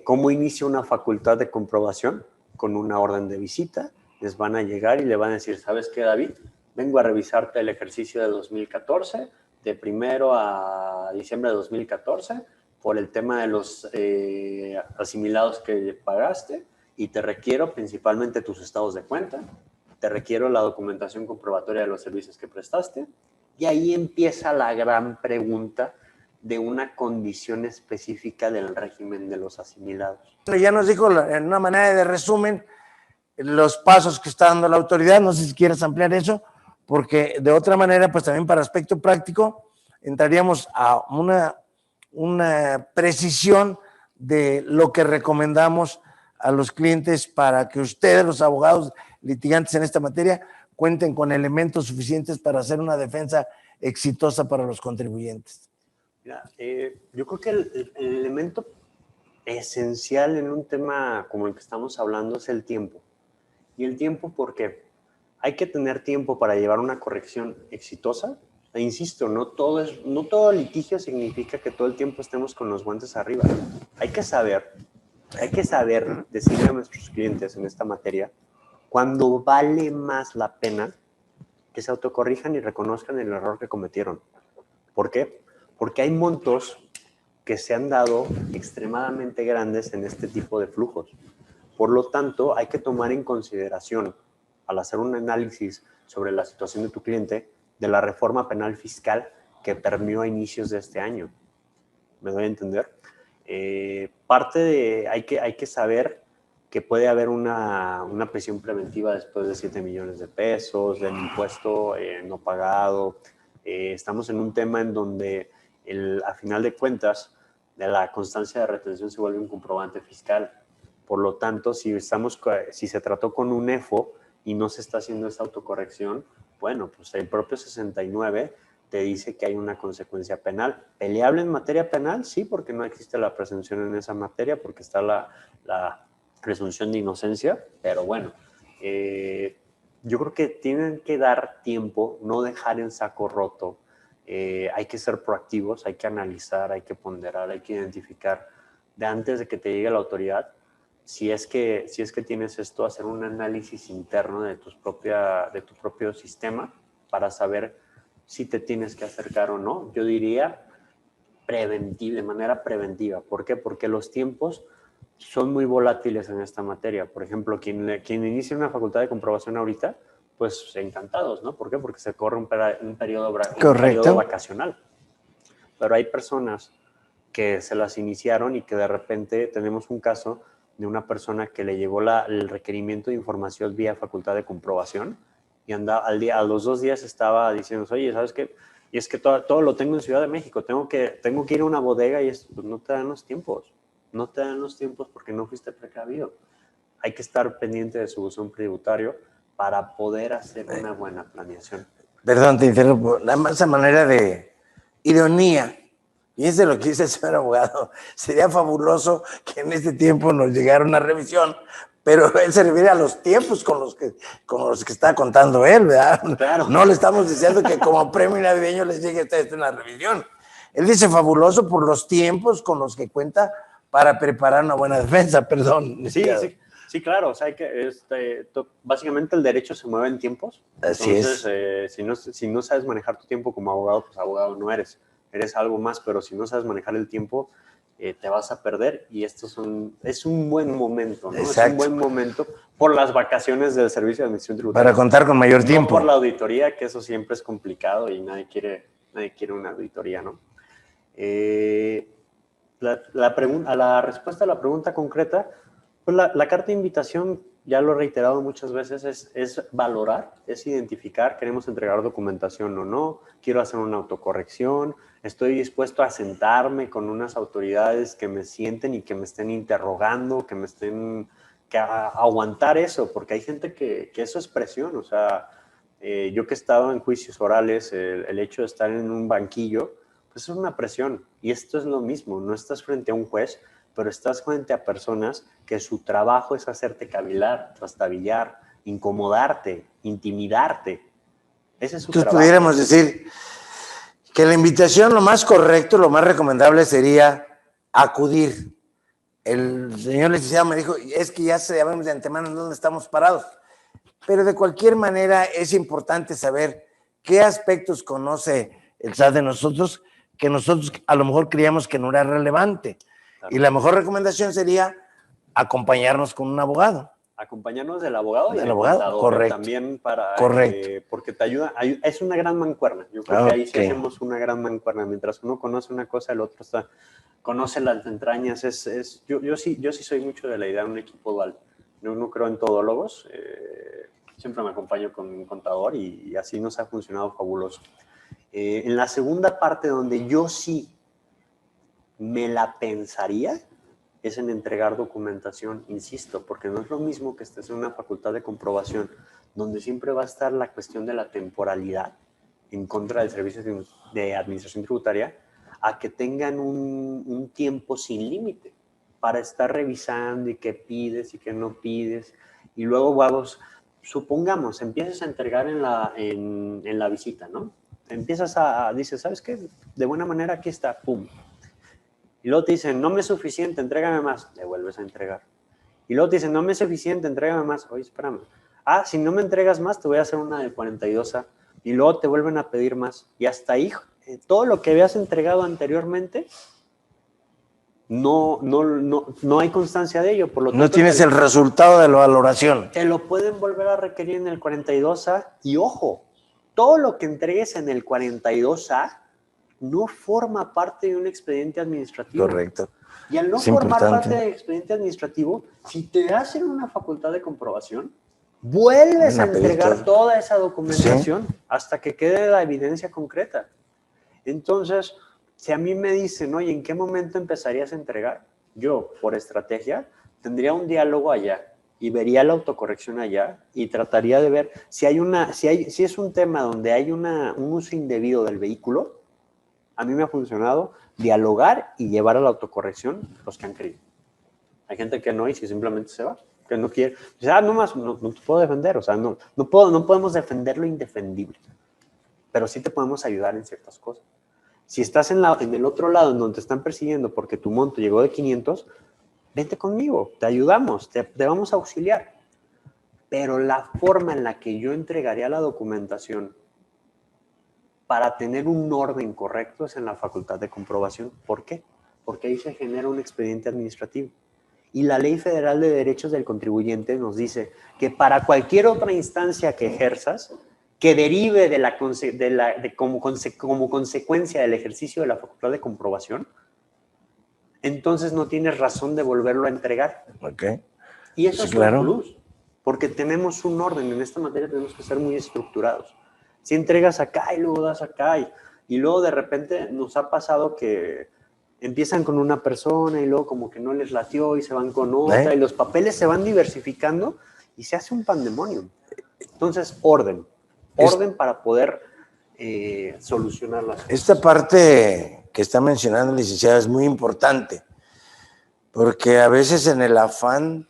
¿Cómo inicia una facultad de comprobación? Con una orden de visita. Les van a llegar y le van a decir, ¿sabes qué, David? Vengo a revisarte el ejercicio de 2014, de primero a diciembre de 2014, por el tema de los asimilados que pagaste, y te requiero principalmente tus estados de cuenta, te requiero la documentación comprobatoria de los servicios que prestaste, y ahí empieza la gran pregunta de una condición específica del régimen de los asimilados. Ya nos dijo en una manera de resumen los pasos que está dando la autoridad, no sé si quieres ampliar eso, porque de otra manera, pues también para aspecto práctico, entraríamos a una precisión de lo que recomendamos a los clientes para que ustedes, los abogados litigantes en esta materia, cuenten con elementos suficientes para hacer una defensa exitosa para los contribuyentes. Mira, yo creo que el elemento esencial en un tema como el que estamos hablando es el tiempo. Y el tiempo porque hay que tener tiempo para llevar una corrección exitosa. E insisto, no todo litigio significa que todo el tiempo estemos con los guantes arriba. Hay que saber decirle a nuestros clientes en esta materia cuando vale más la pena que se autocorrijan y reconozcan el error que cometieron. ¿Por qué? Porque hay montos que se han dado extremadamente grandes en este tipo de flujos. Por lo tanto, hay que tomar en consideración, al hacer un análisis sobre la situación de tu cliente, de la reforma penal fiscal que permeó a inicios de este año. ¿Me doy a entender? Hay que saber que puede haber una prisión preventiva después de 7 millones de pesos, del impuesto no pagado. Estamos en un tema en donde, a final de cuentas, de la constancia de retención se vuelve un comprobante fiscal. Por lo tanto, si se trató con un EFO y no se está haciendo esta autocorrección, bueno, pues el propio 69 te dice que hay una consecuencia penal. ¿Peleable en materia penal? Sí, porque no existe la presunción en esa materia, porque está la presunción de inocencia, pero bueno, yo creo que tienen que dar tiempo, no dejar en saco roto. Hay que ser proactivos, hay que analizar, hay que ponderar, hay que identificar de antes de que te llegue la autoridad. Si es que tienes esto, hacer un análisis interno de tu propio sistema para saber si te tienes que acercar o no. Yo diría de manera preventiva. ¿Por qué? Porque los tiempos son muy volátiles en esta materia. Por ejemplo, quien inicie una facultad de comprobación ahorita, pues encantados, ¿no? ¿Por qué? Porque se corre un periodo vacacional. Pero hay personas que se las iniciaron y que de repente tenemos un caso de una persona que le llegó el requerimiento de información vía facultad de comprobación y a los 2 días estaba diciendo, oye, ¿sabes qué? Y es que todo lo tengo en Ciudad de México, tengo que ir a una bodega y pues no te dan los tiempos. No te dan los tiempos porque no fuiste precavido. Hay que estar pendiente de su buzón tributario para poder hacer una buena planeación. Perdón, te interrumpo. Nada más a manera de ironía, y es de lo que dice el señor abogado, sería fabuloso que en este tiempo nos llegara una revisión, pero él se refiere a los tiempos con los que está contando él, ¿verdad? Claro. No le estamos diciendo que como premio navideño les llegue a ustedes una revisión. Él dice fabuloso por los tiempos con los que cuenta para preparar una buena defensa, perdón. Sí, claro, o sea, básicamente el derecho se mueve en tiempos. Así entonces, si no sabes manejar tu tiempo como abogado, pues abogado no eres algo más, pero si no sabes manejar el tiempo, te vas a perder y es un buen momento, ¿no? Exacto. Es un buen momento por las vacaciones del Servicio de Administración Tributaria. Para contar con mayor tiempo. No por la auditoría, que eso siempre es complicado y nadie quiere una auditoría, ¿no? La respuesta a la pregunta concreta, pues la carta de invitación, ya lo he reiterado muchas veces, es valorar, es identificar, queremos entregar documentación o no, quiero hacer una autocorrección, estoy dispuesto a sentarme con unas autoridades que me sienten y que me estén interrogando, que aguantar eso, porque hay gente que eso es presión, o sea, yo que he estado en juicios orales, el hecho de estar en un banquillo, pues es una presión, y esto es lo mismo, no estás frente a un juez, pero estás frente a personas que su trabajo es hacerte cavilar, trastabillar, incomodarte, intimidarte. Ese es su trabajo. Entonces pudiéramos decir que la invitación, lo más correcto, lo más recomendable sería acudir. El señor licenciado me dijo, es que ya sabemos de antemano en dónde estamos parados, pero de cualquier manera es importante saber qué aspectos conoce el SAT de nosotros, que nosotros a lo mejor creíamos que no era relevante. Claro. Y la mejor recomendación sería acompañarnos con un abogado. Acompañarnos del abogado y del abogado, contador, correcto. También para correcto. Porque te ayuda, es una gran mancuerna. Yo creo que ahí sí hacemos una gran mancuerna. Mientras uno conoce una cosa, el otro conoce las entrañas. Yo sí soy mucho de la idea de un equipo dual. No creo en todólogos. Siempre me acompaño con un contador y así nos ha funcionado fabuloso. En la segunda parte, donde yo sí me la pensaría, es en entregar documentación, insisto, porque no es lo mismo que estés en una facultad de comprobación, donde siempre va a estar la cuestión de la temporalidad en contra del Servicio de Administración Tributaria, a que tengan un tiempo sin límite para estar revisando y qué pides y qué no pides. Y luego, supongamos, empiezas a entregar en la visita, ¿no? Dices, ¿sabes qué? De buena manera aquí está, pum. Y luego te dicen, no me es suficiente, entrégame más. Le vuelves a entregar. Y luego te dicen, no me es suficiente, entrégame más. Oye, espérame. Si no me entregas más, te voy a hacer una del 42A. Y luego te vuelven a pedir más. Y hasta ahí, todo lo que habías entregado anteriormente, no hay constancia de ello. Por lo tanto, no tienes el resultado de la valoración. Te lo pueden volver a requerir en el 42A. Y ojo, todo lo que entregues en el 42A no forma parte de un expediente administrativo. Correcto. Y al no formar parte del expediente administrativo, si te hacen una facultad de comprobación, vuelves a entregar toda esa documentación hasta que quede la evidencia concreta. Entonces, Si a mí me dicen, oye, ¿en qué momento empezarías a entregar? Yo, por estrategia, tendría un diálogo allá y vería la autocorrección allá y trataría de ver si es un tema donde hay un uso indebido del vehículo. A mí me ha funcionado dialogar y llevar a la autocorrección los que han querido. Hay gente que no y que simplemente se va, que no quiere. O sea, no te puedo defender, o sea, no podemos defender lo indefendible, pero sí te podemos ayudar en ciertas cosas. Si estás en el otro lado, en donde te están persiguiendo porque tu monto llegó de 500, vente conmigo, te ayudamos, te vamos a auxiliar. Pero la forma en la que yo entregaría la documentación para tener un orden correcto es en la facultad de comprobación. ¿Por qué? Porque ahí se genera un expediente administrativo. Y la Ley Federal de Derechos del Contribuyente nos dice que para cualquier otra instancia que ejerzas, que derive como consecuencia del ejercicio de la facultad de comprobación, entonces no tienes razón de volverlo a entregar. Okay. Y eso Sí, es claro. un plus, porque tenemos un orden. En esta materia tenemos que ser muy estructurados. Si entregas acá y luego das acá y luego de repente nos ha pasado que empiezan con una persona y luego como que no les latió y se van con otra y los papeles se van diversificando y se hace un pandemonio. Entonces, orden para poder solucionar las cosas. Esta parte que está mencionando el licenciado es muy importante, porque a veces en el afán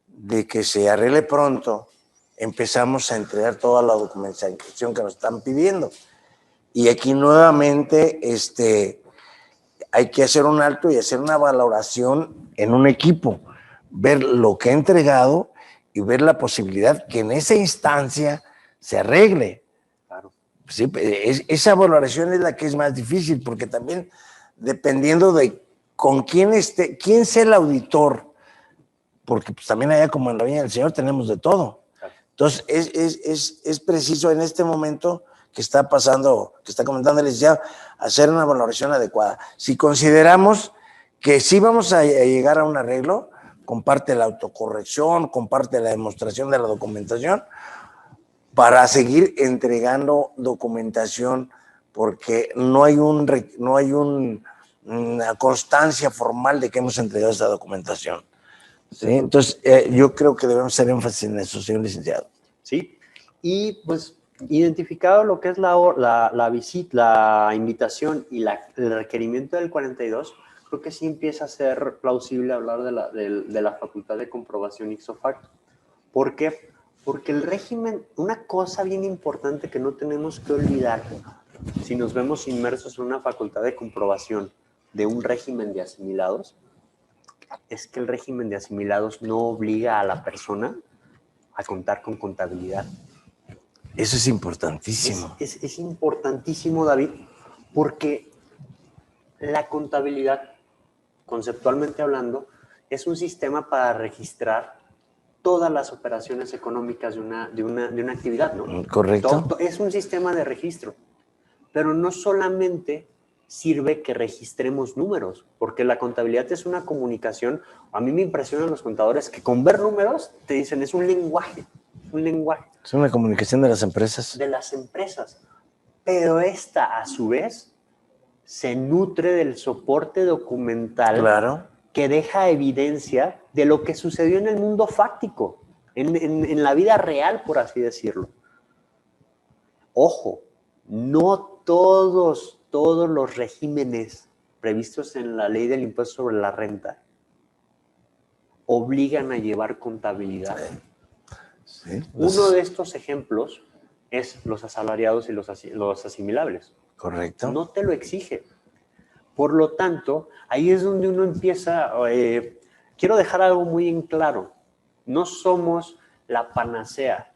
de que se arregle pronto, empezamos a entregar toda la documentación que nos están pidiendo. Y aquí nuevamente hay que hacer un alto y hacer una valoración en un equipo, ver lo que ha entregado y ver la posibilidad que en esa instancia se arregle. Claro. Sí, esa valoración es la que es más difícil, porque también dependiendo de con quién sea el auditor, porque pues también allá como en la Viña del Señor tenemos de todo. Claro. Entonces es preciso en este momento que está pasando, que está comentando el licenciado, hacer una valoración adecuada. Si consideramos que sí vamos a llegar a un arreglo, con parte de la autocorrección, con parte de la demostración de la documentación, para seguir entregando documentación, porque no hay una constancia formal de que hemos entregado esa documentación. ¿Sí? Entonces, yo creo que debemos hacer énfasis en eso, señor licenciado. Sí, y pues identificado lo que es la visita, la invitación y el requerimiento del 42, creo que sí empieza a ser plausible hablar de la facultad de comprobación ipso facto. ¿Por qué? Porque el régimen, una cosa bien importante que no tenemos que olvidar si nos vemos inmersos en una facultad de comprobación de un régimen de asimilados, es que el régimen de asimilados no obliga a la persona a contar con contabilidad. Eso es importantísimo. Es importantísimo, David, porque la contabilidad, conceptualmente hablando, es un sistema para registrar todas las operaciones económicas de una actividad, ¿no? Correcto. Es un sistema de registro, pero no solamente sirve que registremos números, porque la contabilidad es una comunicación. A mí me impresionan los contadores que con ver números te dicen es un lenguaje. Es una comunicación de las empresas. De las empresas. Pero esta, a su vez, se nutre del soporte documental, claro, que deja evidencia de lo que sucedió en el mundo fáctico, en la vida real, por así decirlo. Ojo, no todos los regímenes previstos en la ley del impuesto sobre la renta obligan a llevar contabilidad. Sí. Uno de estos ejemplos es los asalariados y los asimilables. Correcto. No te lo exige. Por lo tanto, ahí es donde uno empieza. Quiero dejar algo muy en claro. No somos la panacea.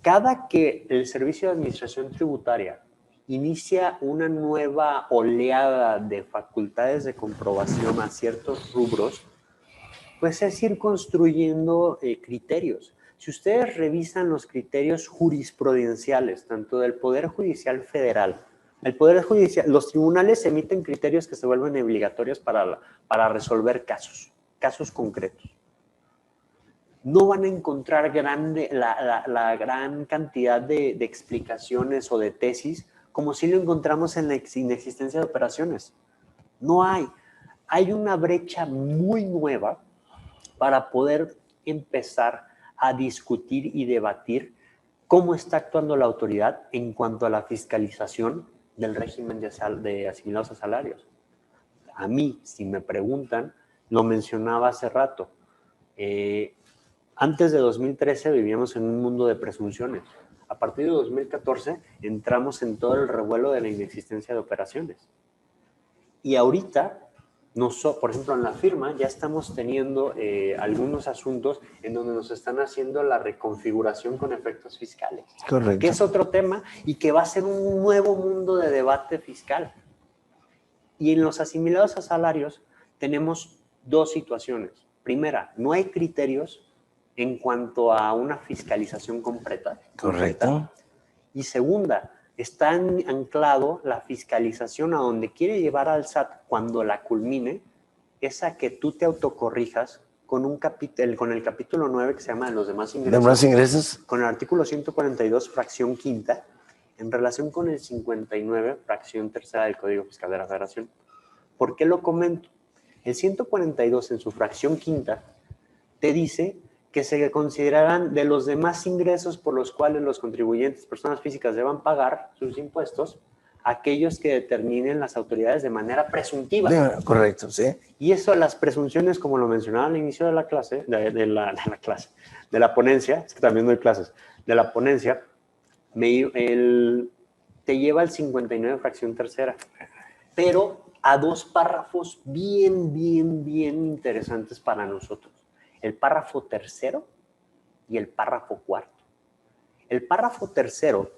Cada que el Servicio de Administración Tributaria inicia una nueva oleada de facultades de comprobación a ciertos rubros, pues es ir construyendo criterios. Si ustedes revisan los criterios jurisprudenciales, tanto del Poder Judicial Federal, los tribunales emiten criterios que se vuelven obligatorios para resolver casos concretos. No van a encontrar la gran cantidad de explicaciones o de tesis como si lo encontramos en la inexistencia de operaciones. No hay. Hay una brecha muy nueva para poder empezar a discutir y debatir cómo está actuando la autoridad en cuanto a la fiscalización del régimen de asimilados a salarios. A mí, si me preguntan, lo mencionaba hace rato, antes de 2013 vivíamos en un mundo de presunciones. A partir de 2014 entramos en todo el revuelo de la inexistencia de operaciones. Y ahorita, por ejemplo, en la firma ya estamos teniendo algunos asuntos en donde nos están haciendo la reconfiguración con efectos fiscales. Correcto. Que es otro tema y que va a ser un nuevo mundo de debate fiscal. Y en los asimilados a salarios tenemos dos situaciones. Primera, no hay criterios en cuanto a una fiscalización completa. Correcto. Y segunda, está anclado la fiscalización a donde quiere llevar al SAT cuando la culmine, es a que tú te autocorrijas con el capítulo 9 que se llama de los demás ingresos. ¿Demás ingresos? Con el artículo 142, fracción quinta, en relación con el 59, fracción tercera del Código Fiscal de la Federación. ¿Por qué lo comento? El 142 en su fracción quinta te dice que se considerarán de los demás ingresos por los cuales los contribuyentes, personas físicas, deban pagar sus impuestos, aquellos que determinen las autoridades de manera presuntiva. Correcto, sí. Y eso, las presunciones, como lo mencionaba al inicio de la clase, de la ponencia, es que también doy clases, de la ponencia, te lleva al 59 fracción tercera, pero a dos párrafos bien interesantes para nosotros. El párrafo tercero y el párrafo cuarto. El párrafo tercero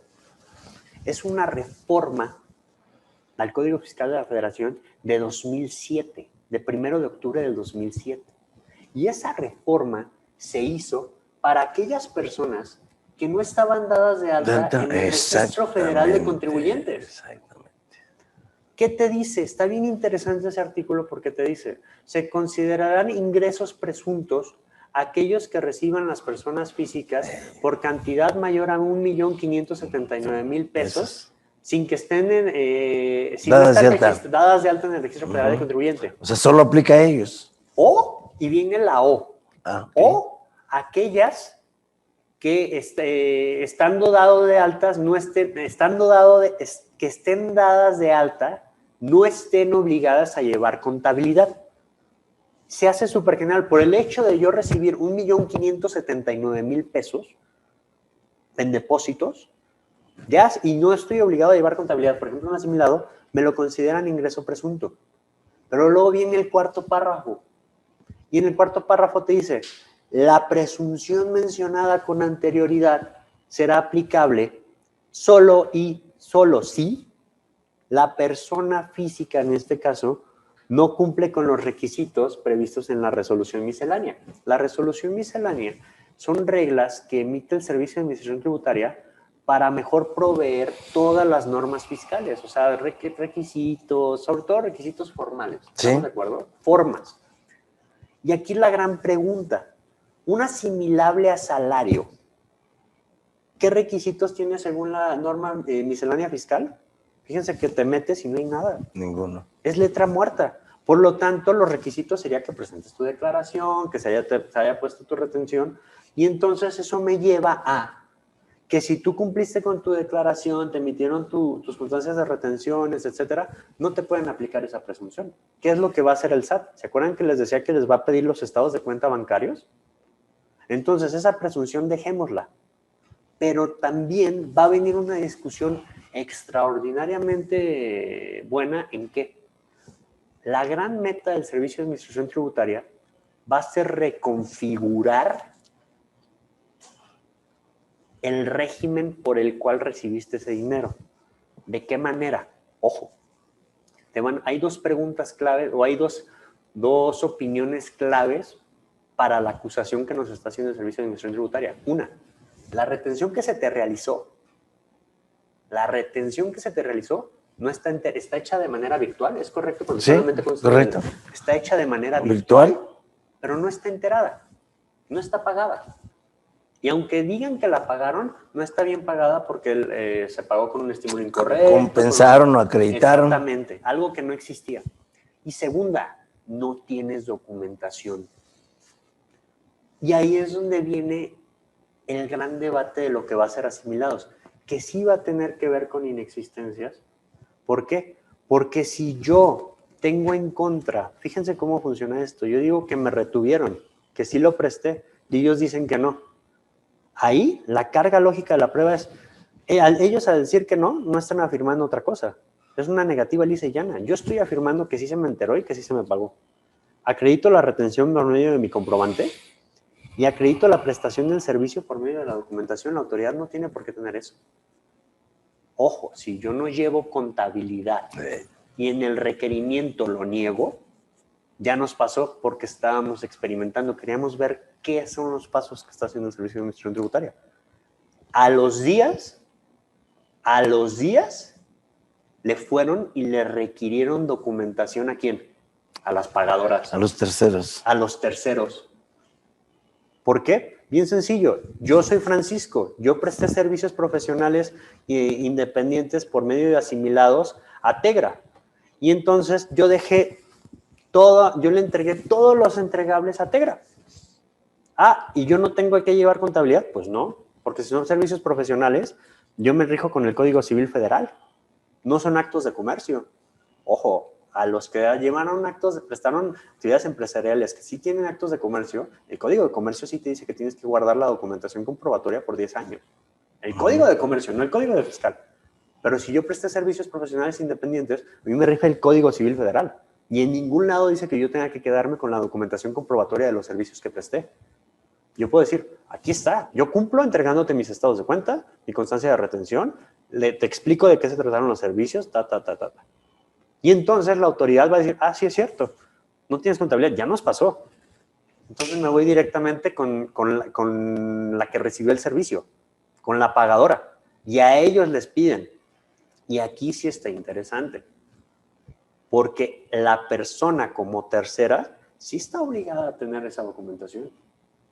es una reforma al Código Fiscal de la Federación de 2007, de 1 de octubre del 2007. Y esa reforma se hizo para aquellas personas que no estaban dadas de alta en el Registro Federal de Contribuyentes. Exactamente. ¿Qué te dice? Está bien interesante ese artículo porque te dice, se considerarán ingresos presuntos aquellos que reciban las personas físicas por cantidad mayor a 1.579.000 pesos sin que estén dadas de alta en el Registro Federal de Contribuyente. O sea, solo aplica a ellos. O, y viene la O, okay. O aquellas que estando dado de altas, que estén dadas de alta, no estén obligadas a llevar contabilidad. Se hace súper general. Por el hecho de yo recibir 1.579.000 pesos en depósitos, ya, y no estoy obligado a llevar contabilidad, por ejemplo, un asimilado, me lo consideran ingreso presunto. Pero luego viene el cuarto párrafo. Y en el cuarto párrafo te dice, la presunción mencionada con anterioridad será aplicable solo si la persona física, en este caso, no cumple con los requisitos previstos en la resolución miscelánea. La resolución miscelánea son reglas que emite el Servicio de Administración Tributaria para mejor proveer todas las normas fiscales, o sea, requisitos, sobre todo requisitos formales. ¿Estamos de acuerdo? Formas. Y aquí la gran pregunta, un asimilable a salario, ¿qué requisitos tiene según la norma miscelánea fiscal? Fíjense que te metes y no hay nada. Ninguno. Es letra muerta. Por lo tanto, los requisitos sería que presentes tu declaración, que se haya puesto tu retención, y entonces eso me lleva a que si tú cumpliste con tu declaración, te emitieron tus constancias de retenciones, etcétera, no te pueden aplicar esa presunción. ¿Qué es lo que va a hacer el SAT? ¿Se acuerdan que les decía que les va a pedir los estados de cuenta bancarios? Entonces, esa presunción dejémosla. Pero también va a venir una discusión extraordinariamente buena en que la gran meta del Servicio de Administración Tributaria va a ser reconfigurar el régimen por el cual recibiste ese dinero. ¿De qué manera? Ojo, hay dos preguntas claves o hay dos opiniones claves para la acusación que nos está haciendo el Servicio de Administración Tributaria. Una, la retención que se te realizó no está hecha de manera virtual, ¿es correcto? Sí, correcto. Está hecha de manera virtual, pero no está enterada, no está pagada. Y aunque digan que la pagaron, no está bien pagada porque se pagó con un estímulo incorrecto. Compensaron o acreditaron. Exactamente, algo que no existía. Y segunda, no tienes documentación. Y ahí es donde viene el gran debate de lo que va a ser asimilados, que sí va a tener que ver con inexistencias. ¿Por qué? Porque si yo tengo en contra, fíjense cómo funciona esto, yo digo que me retuvieron, que sí lo presté, y ellos dicen que no. Ahí la carga lógica de la prueba es, ellos al decir que no, no están afirmando otra cosa. Es una negativa lisa y llana. Yo estoy afirmando que sí se me enteró y que sí se me pagó. Acredito la retención por medio de mi comprobante y acredito la prestación del servicio por medio de la documentación. La autoridad no tiene por qué tener eso. Ojo, si yo no llevo contabilidad y en el requerimiento lo niego, ya nos pasó porque estábamos experimentando. Queríamos ver qué son los pasos que está haciendo el Servicio de Administración Tributaria. A los días, le fueron y le requirieron documentación ¿a quién? A las pagadoras. A los terceros. A los terceros. ¿Por qué? Bien sencillo. Yo soy Francisco. Yo presté servicios profesionales independientes por medio de asimilados a Tegra. Y entonces yo le entregué todos los entregables a Tegra. Ah, ¿y yo no tengo que llevar contabilidad? Pues no, porque si son servicios profesionales, yo me rijo con el Código Civil Federal. No son actos de comercio. Ojo, a los que prestaron actividades empresariales que sí tienen actos de comercio, el Código de Comercio sí te dice que tienes que guardar la documentación comprobatoria por 10 años. El Código de Comercio, no el Código de Fiscal. Pero si yo presté servicios profesionales independientes, a mí me rige el Código Civil Federal. Y en ningún lado dice que yo tenga que quedarme con la documentación comprobatoria de los servicios que presté. Yo puedo decir, aquí está, yo cumplo entregándote mis estados de cuenta, mi constancia de retención, te explico de qué se trataron los servicios, Y entonces la autoridad va a decir, ah, sí es cierto, no tienes contabilidad, ya nos pasó. Entonces me voy directamente con la que recibió el servicio, con la pagadora, y a ellos les piden. Y aquí sí está interesante, porque la persona como tercera sí está obligada a tener esa documentación.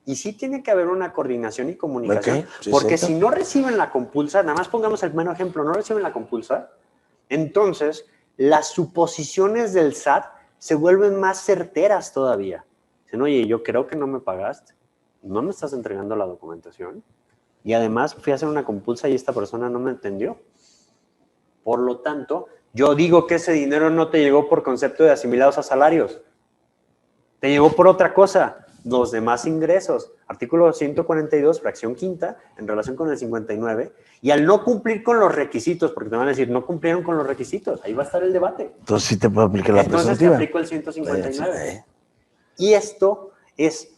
Y sí tiene que haber una coordinación y comunicación, sí, porque si no reciben la compulsa, nada más pongamos el mero ejemplo, no reciben la compulsa, entonces las suposiciones del SAT se vuelven más certeras todavía. Dicen, oye, yo creo que no me pagaste, no me estás entregando la documentación, y además fui a hacer una compulsa y esta persona no me entendió. Por lo tanto, yo digo que ese dinero no te llegó por concepto de asimilados a salarios, te llegó por otra cosa. Los demás ingresos, artículo 142, fracción quinta, en relación con el 59, y al no cumplir con los requisitos, porque te van a decir, no cumplieron con los requisitos, ahí va a estar el debate. Entonces sí te puedo aplicar la presuntiva. Entonces te aplico el 159. Y esto es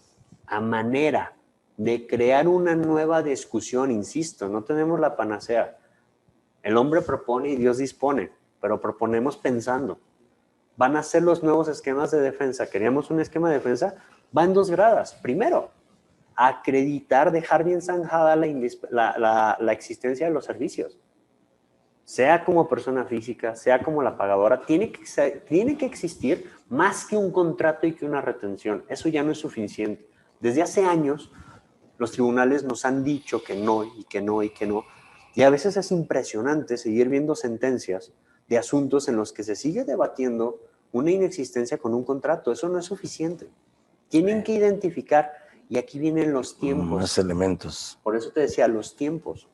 a manera de crear una nueva discusión, insisto, no tenemos la panacea. El hombre propone y Dios dispone, pero proponemos pensando. Van a ser los nuevos esquemas de defensa. Queríamos un esquema de defensa, va en 2 gradas. Primero, acreditar, dejar bien zanjada la existencia de los servicios. Sea como persona física, sea como la pagadora, tiene que existir más que un contrato y que una retención. Eso ya no es suficiente. Desde hace años, los tribunales nos han dicho que no, y que no, y que no. Y a veces es impresionante seguir viendo sentencias de asuntos en los que se sigue debatiendo una inexistencia con un contrato. Eso no es suficiente. Tienen que identificar, y aquí vienen los tiempos. Más elementos. Por eso te decía, los tiempos.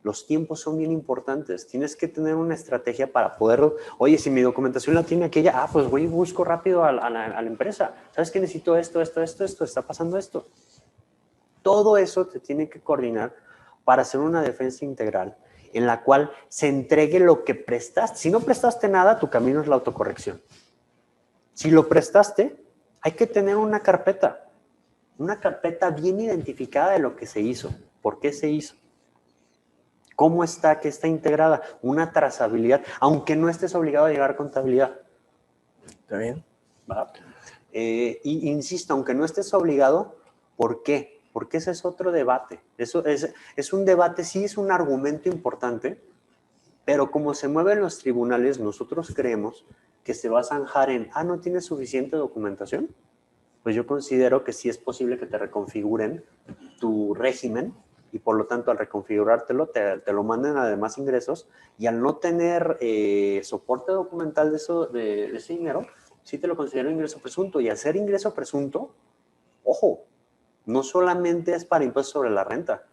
Los tiempos son bien importantes. Tienes que tener una estrategia para poder, oye, si mi documentación la tiene aquella, pues voy y busco rápido a la empresa. ¿Sabes qué? Necesito esto, está pasando esto. Todo eso te tiene que coordinar para hacer una defensa integral en la cual se entregue lo que prestaste. Si no prestaste nada, tu camino es la autocorrección. Si lo prestaste, hay que tener una carpeta bien identificada de lo que se hizo, por qué se hizo, cómo está, qué está integrada, una trazabilidad, aunque no estés obligado a llevar contabilidad. ¿Está bien? ¿Va? Insisto, aunque no estés obligado, ¿por qué? Porque ese es otro debate. Eso es un debate, sí es un argumento importante, pero como se mueven los tribunales, nosotros creemos que se va a zanjar en, no tienes suficiente documentación. pues yo considero que sí es posible que te reconfiguren tu régimen y por lo tanto al reconfigurártelo te lo manden a demás ingresos y al no tener soporte documental de ese dinero, sí te lo considero ingreso presunto. Y al ser ingreso presunto, ojo, no solamente es para impuestos sobre la renta.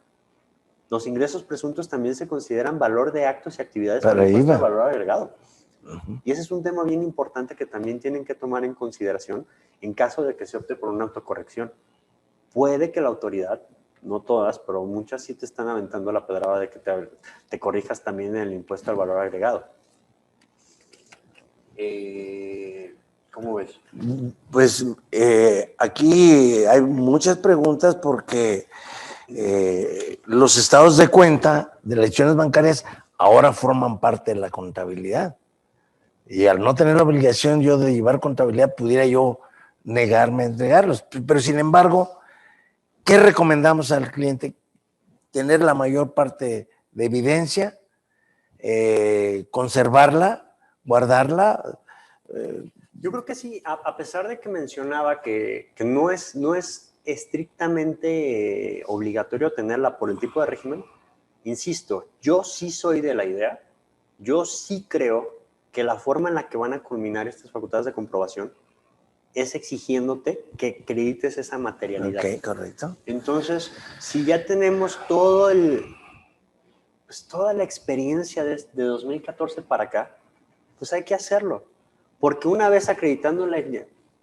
Los ingresos presuntos también se consideran valor de actos y actividades para impuesto de valor agregado. Y ese es un tema bien importante que también tienen que tomar en consideración en caso de que se opte por una autocorrección. Puede que la autoridad, no todas, pero muchas sí te están aventando la pedrada de que te corrijas también en el impuesto al valor agregado. ¿Cómo ves? Pues aquí hay muchas preguntas porque los estados de cuenta de las instituciones bancarias ahora forman parte de la contabilidad. Y al no tener la obligación yo de llevar contabilidad, pudiera yo negarme a entregarlos. Pero sin embargo, ¿qué recomendamos al cliente? Tener la mayor parte de evidencia, conservarla, guardarla. Yo creo que sí, a pesar de que mencionaba que no es estrictamente obligatorio tenerla por el tipo de régimen, insisto, yo sí soy de la idea, yo sí creo que la forma en la que van a culminar estas facultades de comprobación es exigiéndote que acredites esa materialidad. Ok, correcto. Entonces, si ya tenemos toda la experiencia de 2014 para acá, pues hay que hacerlo. Porque una vez acreditando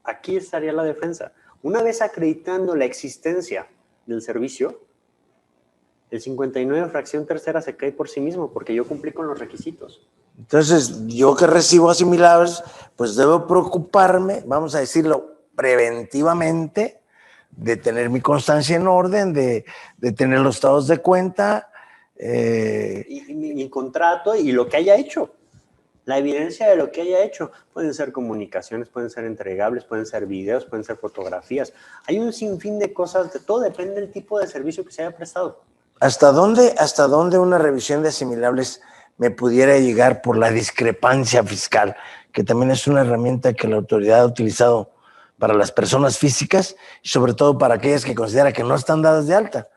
aquí estaría la defensa, una vez acreditando la existencia del servicio, el 59 fracción tercera se cae por sí mismo porque yo cumplí con los requisitos. Entonces, yo que recibo asimilables, pues debo preocuparme, vamos a decirlo, preventivamente, de tener mi constancia en orden, de tener los estados de cuenta. Y mi contrato y lo que haya hecho. La evidencia de lo que haya hecho. Pueden ser comunicaciones, pueden ser entregables, pueden ser videos, pueden ser fotografías. Hay un sinfín de cosas, todo depende del tipo de servicio que se haya prestado. ¿Hasta dónde una revisión de asimilables me pudiera llegar por la discrepancia fiscal? Que también es una herramienta que la autoridad ha utilizado para las personas físicas y sobre todo para aquellas que considera que no están dadas de alta.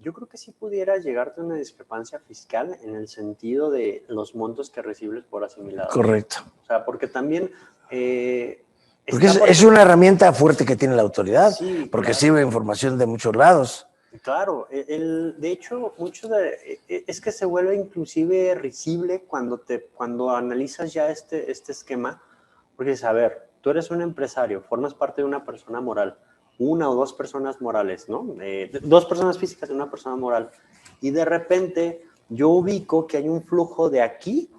Yo creo que sí pudiera llegarte a una discrepancia fiscal en el sentido de los montos que recibes por asimilado. Correcto. O sea, porque también... porque es una herramienta fuerte que tiene la autoridad, sí, porque claro. sirve información de muchos lados. Claro, de hecho, es que se vuelve inclusive risible cuando analizas ya este esquema, porque dices, a ver, tú eres un empresario, formas parte de una persona moral, una o dos personas morales, ¿no? Dos personas físicas y una persona moral, y de repente yo ubico que hay un flujo de aquí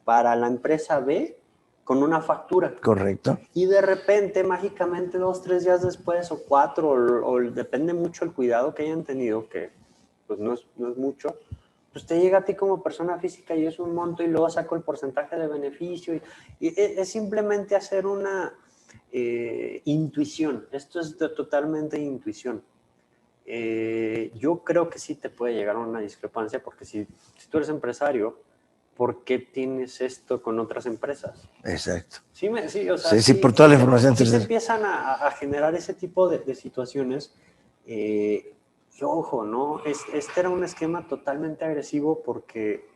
para la empresa B con una factura. Correcto. Y de repente, mágicamente, 2, 3 días después, o 4, o depende mucho el cuidado que hayan tenido, que pues no es mucho, pues te llega a ti como persona física y es un monto y luego saco el porcentaje de beneficio. Y es simplemente hacer una intuición. Esto es totalmente intuición. Yo creo que sí te puede llegar a una discrepancia porque si tú eres empresario, ¿por qué tienes esto con otras empresas? Exacto. Sí, o sea, sí, por toda la información. Sí se empiezan a generar ese tipo de situaciones. Y ojo, ¿no? Este era un esquema totalmente agresivo porque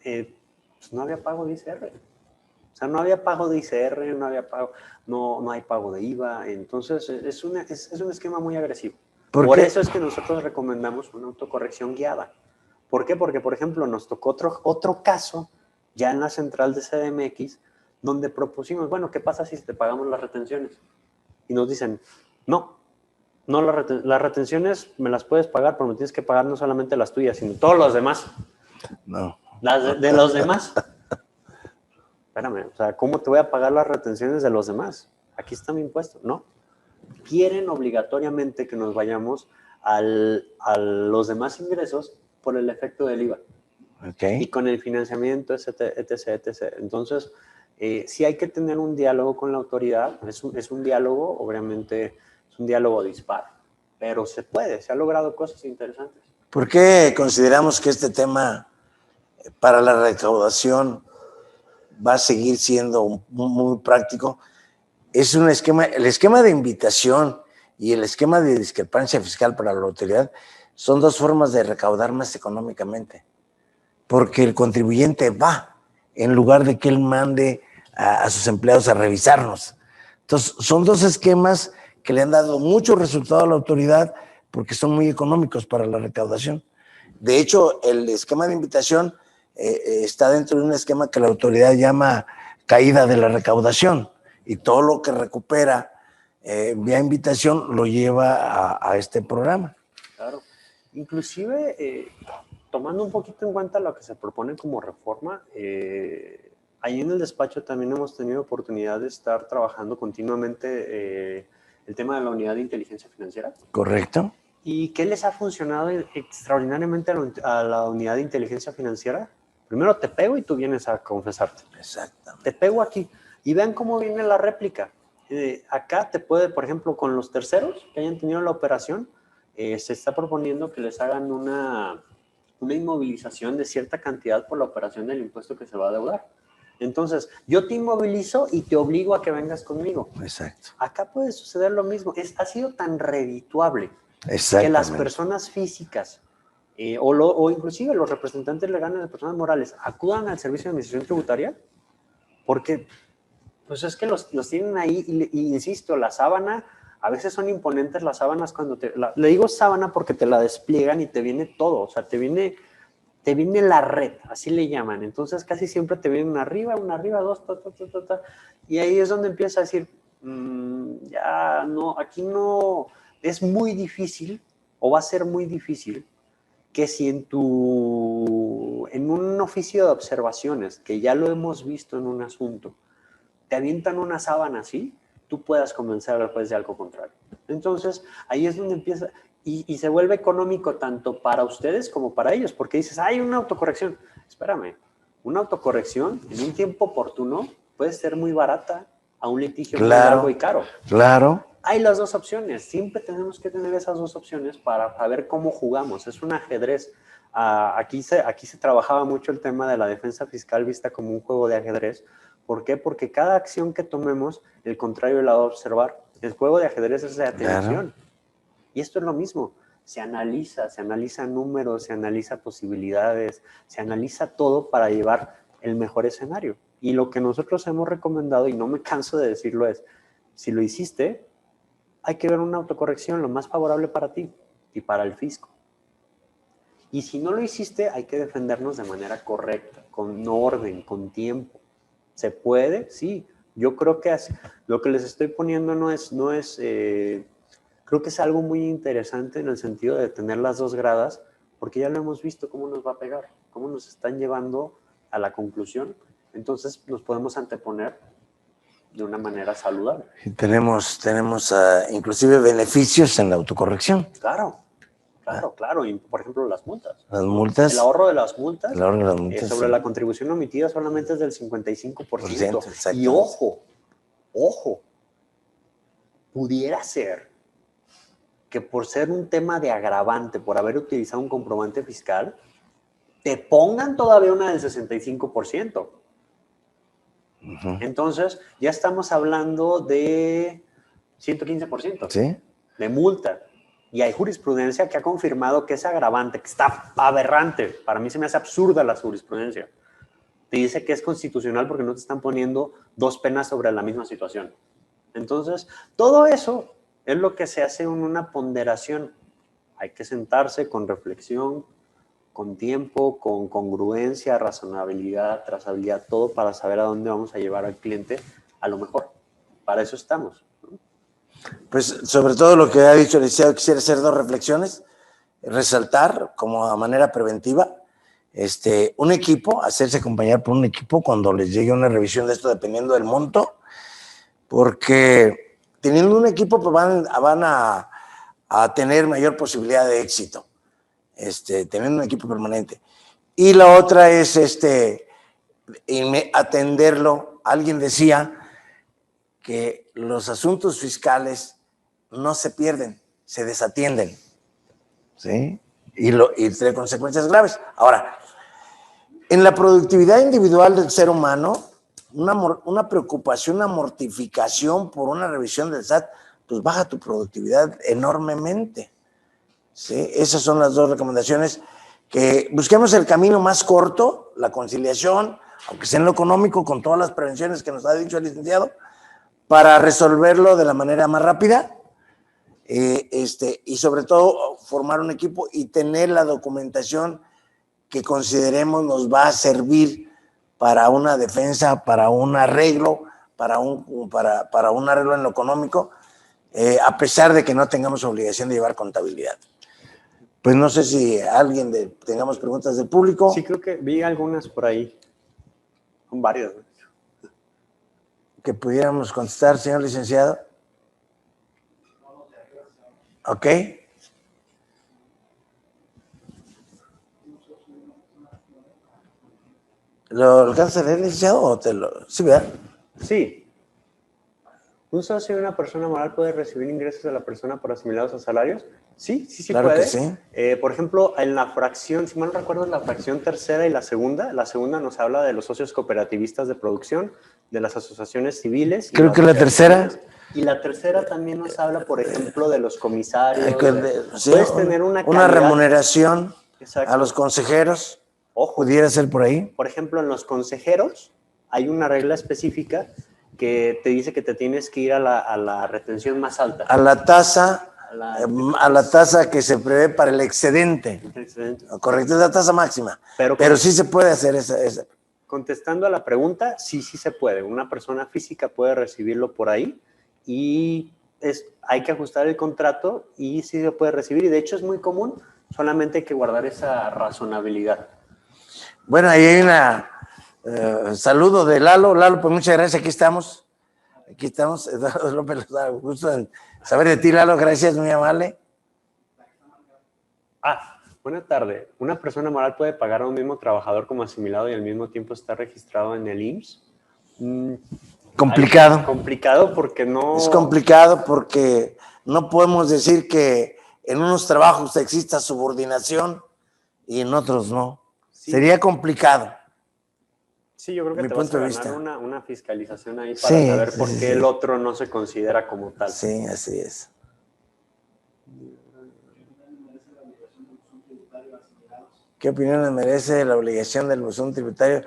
pues no había pago de ICR. O sea, no había pago de ICR, no había pago, no hay pago de IVA. Entonces, es un esquema muy agresivo. Por eso es que nosotros recomendamos una autocorrección guiada. ¿Por qué? Porque, por ejemplo, nos tocó otro caso ya en la central de CDMX donde propusimos, bueno, ¿qué pasa si te pagamos las retenciones? Y nos dicen, no, las retenciones me las puedes pagar, pero me tienes que pagar no solamente las tuyas, sino todos los demás. No. Las de los demás. Espérame, o sea, ¿cómo te voy a pagar las retenciones de los demás? Aquí está mi impuesto, ¿no? Quieren obligatoriamente que nos vayamos a los demás ingresos por el efecto del IVA. Okay. Y con el financiamiento, etc. Entonces, sí hay que tener un diálogo con la autoridad. Es un diálogo, obviamente, es un diálogo dispar, pero se puede, se ha logrado cosas interesantes. ¿Por qué consideramos que este tema para la recaudación va a seguir siendo muy práctico? es un esquema, el esquema de invitación y el esquema de discrepancia fiscal para la autoridad son dos formas de recaudar más económicamente, porque el contribuyente va en lugar de que él mande a sus empleados a revisarnos. Entonces, son dos esquemas que le han dado mucho resultado a la autoridad porque son muy económicos para la recaudación. De hecho, el esquema de invitación está dentro de un esquema que la autoridad llama caída de la recaudación, y todo lo que recupera vía invitación lo lleva a este programa. Claro. Inclusive, tomando un poquito en cuenta lo que se propone como reforma, ahí en el despacho también hemos tenido oportunidad de estar trabajando continuamente el tema de la unidad de inteligencia financiera. Correcto. ¿Y qué les ha funcionado extraordinariamente a la unidad de inteligencia financiera? Primero te pego y tú vienes a confesarte. Exactamente. Te pego aquí. Y vean cómo viene la réplica. Acá te puede, por ejemplo, con los terceros que hayan tenido la operación, se está proponiendo que les hagan una inmovilización de cierta cantidad por la operación del impuesto que se va a deudar. Entonces, yo te inmovilizo y te obligo a que vengas conmigo. Exacto. Acá puede suceder lo mismo. Ha sido tan redituable que las personas físicas o inclusive los representantes legales de personas morales acudan al Servicio de Administración Tributaria, porque pues es que los tienen ahí y insisto, la sábana, a veces son imponentes las sábanas cuando le digo sábana porque te la despliegan y te viene todo, o sea, te viene la red, así le llaman. Entonces casi siempre te viene una arriba, dos, y ahí es donde empieza a decir, ya no, aquí no, es muy difícil o va a ser muy difícil que si en un oficio de observaciones, que ya lo hemos visto en un asunto, te avientan una sábana así, tú puedas convencer al juez de algo contrario. Entonces, ahí es donde empieza, y se vuelve económico tanto para ustedes como para ellos, porque dices, hay una autocorrección. Espérame, una autocorrección en un tiempo oportuno puede ser muy barata a un litigio muy largo y caro. Claro. Hay las dos opciones, siempre tenemos que tener esas dos opciones para saber cómo jugamos. Es un ajedrez. Aquí se trabajaba mucho el tema de la defensa fiscal vista como un juego de ajedrez. ¿Por qué? Porque cada acción que tomemos, el contrario la va a observar. El juego de ajedrez es de atención. Claro. Y esto es lo mismo. Se analiza números, se analiza posibilidades, se analiza todo para llevar el mejor escenario. Y lo que nosotros hemos recomendado, y no me canso de decirlo, es, si lo hiciste, hay que ver una autocorrección lo más favorable para ti y para el fisco. Y si no lo hiciste, hay que defendernos de manera correcta, con orden, con tiempo. ¿Se puede? Sí. Yo creo que lo que les estoy poniendo creo que es algo muy interesante en el sentido de tener las dos gradas, porque ya lo hemos visto cómo nos va a pegar, cómo nos están llevando a la conclusión. Entonces nos podemos anteponer de una manera saludable. Tenemos inclusive beneficios en la autocorrección. Claro. Y, por ejemplo, las multas. Las multas. El ahorro de las multas. Sobre la contribución omitida solamente es del 55%. Y ojo, pudiera ser que por ser un tema de agravante, por haber utilizado un comprobante fiscal, te pongan todavía una del 65%. Entonces, ya estamos hablando de 115%. ¿Sí? De multa. Y hay jurisprudencia que ha confirmado que es agravante, que está aberrante. Para mí se me hace absurda la jurisprudencia. Te dice que es constitucional porque no te están poniendo dos penas sobre la misma situación. Entonces, todo eso es lo que se hace en una ponderación. Hay que sentarse con reflexión, con tiempo, con congruencia, razonabilidad, trazabilidad, todo para saber a dónde vamos a llevar al cliente a lo mejor. Para eso estamos, ¿no? Pues sobre todo lo que ha dicho el licenciado, quisiera hacer dos reflexiones. Resaltar como a manera preventiva, un equipo, hacerse acompañar por un equipo cuando les llegue una revisión de esto, dependiendo del monto, porque teniendo un equipo pues van a tener mayor posibilidad de éxito, teniendo un equipo permanente. Y la otra es atenderlo. Alguien decía que los asuntos fiscales no se pierden, se desatienden, ¿sí? Y trae consecuencias graves. Ahora, en la productividad individual del ser humano, una preocupación, una mortificación por una revisión del SAT, pues baja tu productividad enormemente. ¿Sí? Esas son las dos recomendaciones, que busquemos el camino más corto, la conciliación, aunque sea en lo económico, con todas las prevenciones que nos ha dicho el licenciado, para resolverlo de la manera más rápida, y sobre todo formar un equipo y tener la documentación que consideremos nos va a servir para una defensa, para un arreglo, para un arreglo en lo económico, a pesar de que no tengamos obligación de llevar contabilidad. Pues no sé si tengamos preguntas del público. Sí, creo que vi algunas por ahí. Son varias. Que pudiéramos contestar, señor licenciado. Ok. ¿Lo alcanzas a leer, licenciado, o te lo...? Sí, ¿verdad? Sí. ¿Un socio de una persona moral puede recibir ingresos de la persona por asimilados a salarios? Sí, sí, sí claro puede. Que sí. Por ejemplo, en la fracción, si mal no recuerdo, la fracción tercera y la segunda nos habla de los socios cooperativistas de producción, de las asociaciones civiles. Creo que la tercera. Y la tercera también nos habla, por ejemplo, de los comisarios. Sí, puedes tener una remuneración. Exacto. A los consejeros. Ojo. Pudiera ser por ahí. Por ejemplo, en los consejeros hay una regla específica que te dice que te tienes que ir a la retención más alta. A la tasa que se prevé para el excedente. Correcto, es la tasa máxima. Pero sí se puede hacer esa. Contestando a la pregunta, sí se puede. Una persona física puede recibirlo por ahí y hay que ajustar el contrato y sí se puede recibir. Y de hecho es muy común, solamente hay que guardar esa razonabilidad. Bueno, ahí hay saludo de Lalo. Lalo, pues muchas gracias, aquí estamos. Eduardo López Lozada, gusto en saber de ti, Lalo, gracias, muy amable. Buena tarde. ¿Una persona moral puede pagar a un mismo trabajador como asimilado y al mismo tiempo está registrado en el IMSS? Complicado. Complicado porque no... Es complicado porque no podemos decir que en unos trabajos exista subordinación y en otros no. Sí. Sería complicado. Sí, yo creo que te vas a ganar una fiscalización ahí para saber por qué el otro no se considera como tal. Sí, así es. ¿Qué opinión le merece la obligación del buzón tributario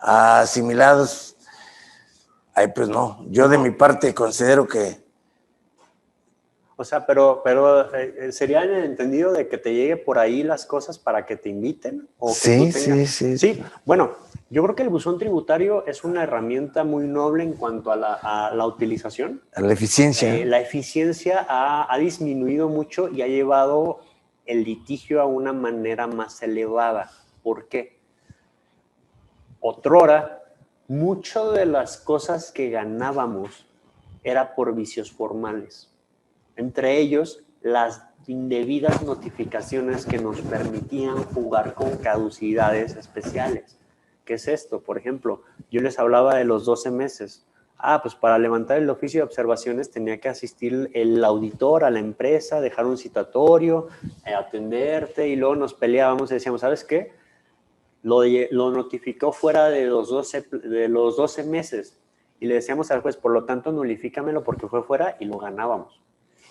a asimilados? Ay, pues no. Yo de mi parte considero que... O sea, pero ¿sería en el entendido de que te llegue por ahí las cosas para que te inviten? ¿O que sí. Bueno, yo creo que el buzón tributario es una herramienta muy noble en cuanto a la utilización. A la eficiencia. La eficiencia ha disminuido mucho y ha llevado el litigio a una manera más elevada. ¿Por qué? Otrora, mucho de las cosas que ganábamos era por vicios formales. Entre ellos, las indebidas notificaciones que nos permitían jugar con caducidades especiales. ¿Qué es esto? Por ejemplo, yo les hablaba de los 12 meses. Pues para levantar el oficio de observaciones tenía que asistir el auditor a la empresa, dejar un citatorio, atenderte, y luego nos peleábamos y decíamos, ¿sabes qué? Lo notificó fuera de los 12 meses. Y le decíamos al juez, por lo tanto, nulifícamelo porque fue fuera, y lo ganábamos.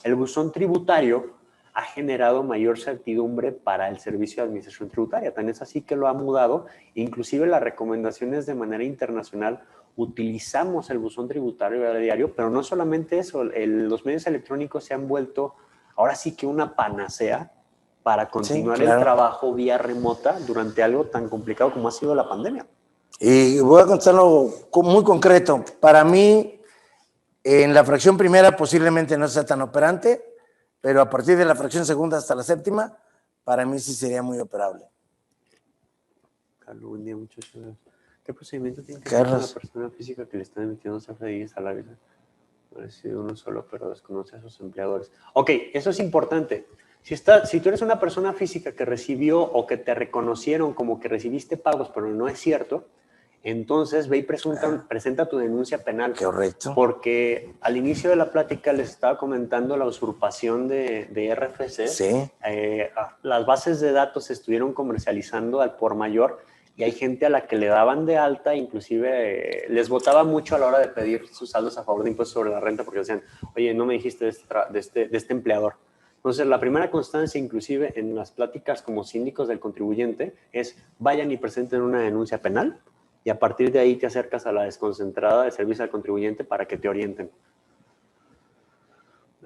El buzón tributario ha generado mayor certidumbre para el servicio de administración tributaria. Tan es así que lo ha mudado. Inclusive las recomendaciones de manera internacional utilizamos el buzón tributario a diario, pero no solamente eso. Los medios electrónicos se han vuelto ahora sí que una panacea para continuar el trabajo vía remota durante algo tan complicado como ha sido la pandemia. Y voy a contarlo muy concreto. Para mí, en la fracción primera posiblemente no sea tan operante, pero a partir de la fracción segunda hasta la séptima, para mí sí sería muy operable. Carlos, buen día, muchachos. ¿Qué procedimiento tiene que hacer la persona física que le está emitiendo CFDI y salarios? Ha recibido uno solo, pero desconoce a sus empleadores. Ok, eso es importante. Si tú eres una persona física que recibió o que te reconocieron como que recibiste pagos, pero no es cierto, entonces ve y presenta tu denuncia penal. Correcto. Porque al inicio de la plática les estaba comentando la usurpación de RFC. Sí. Las bases de datos se estuvieron comercializando al por mayor y hay gente a la que le daban de alta, inclusive les votaba mucho a la hora de pedir sus saldos a favor de impuestos sobre la renta porque decían, oye, no me dijiste de este empleador. Entonces, la primera constancia, inclusive en las pláticas como síndicos del contribuyente, es vayan y presenten una denuncia penal y a partir de ahí te acercas a la desconcentrada de servicio al contribuyente para que te orienten.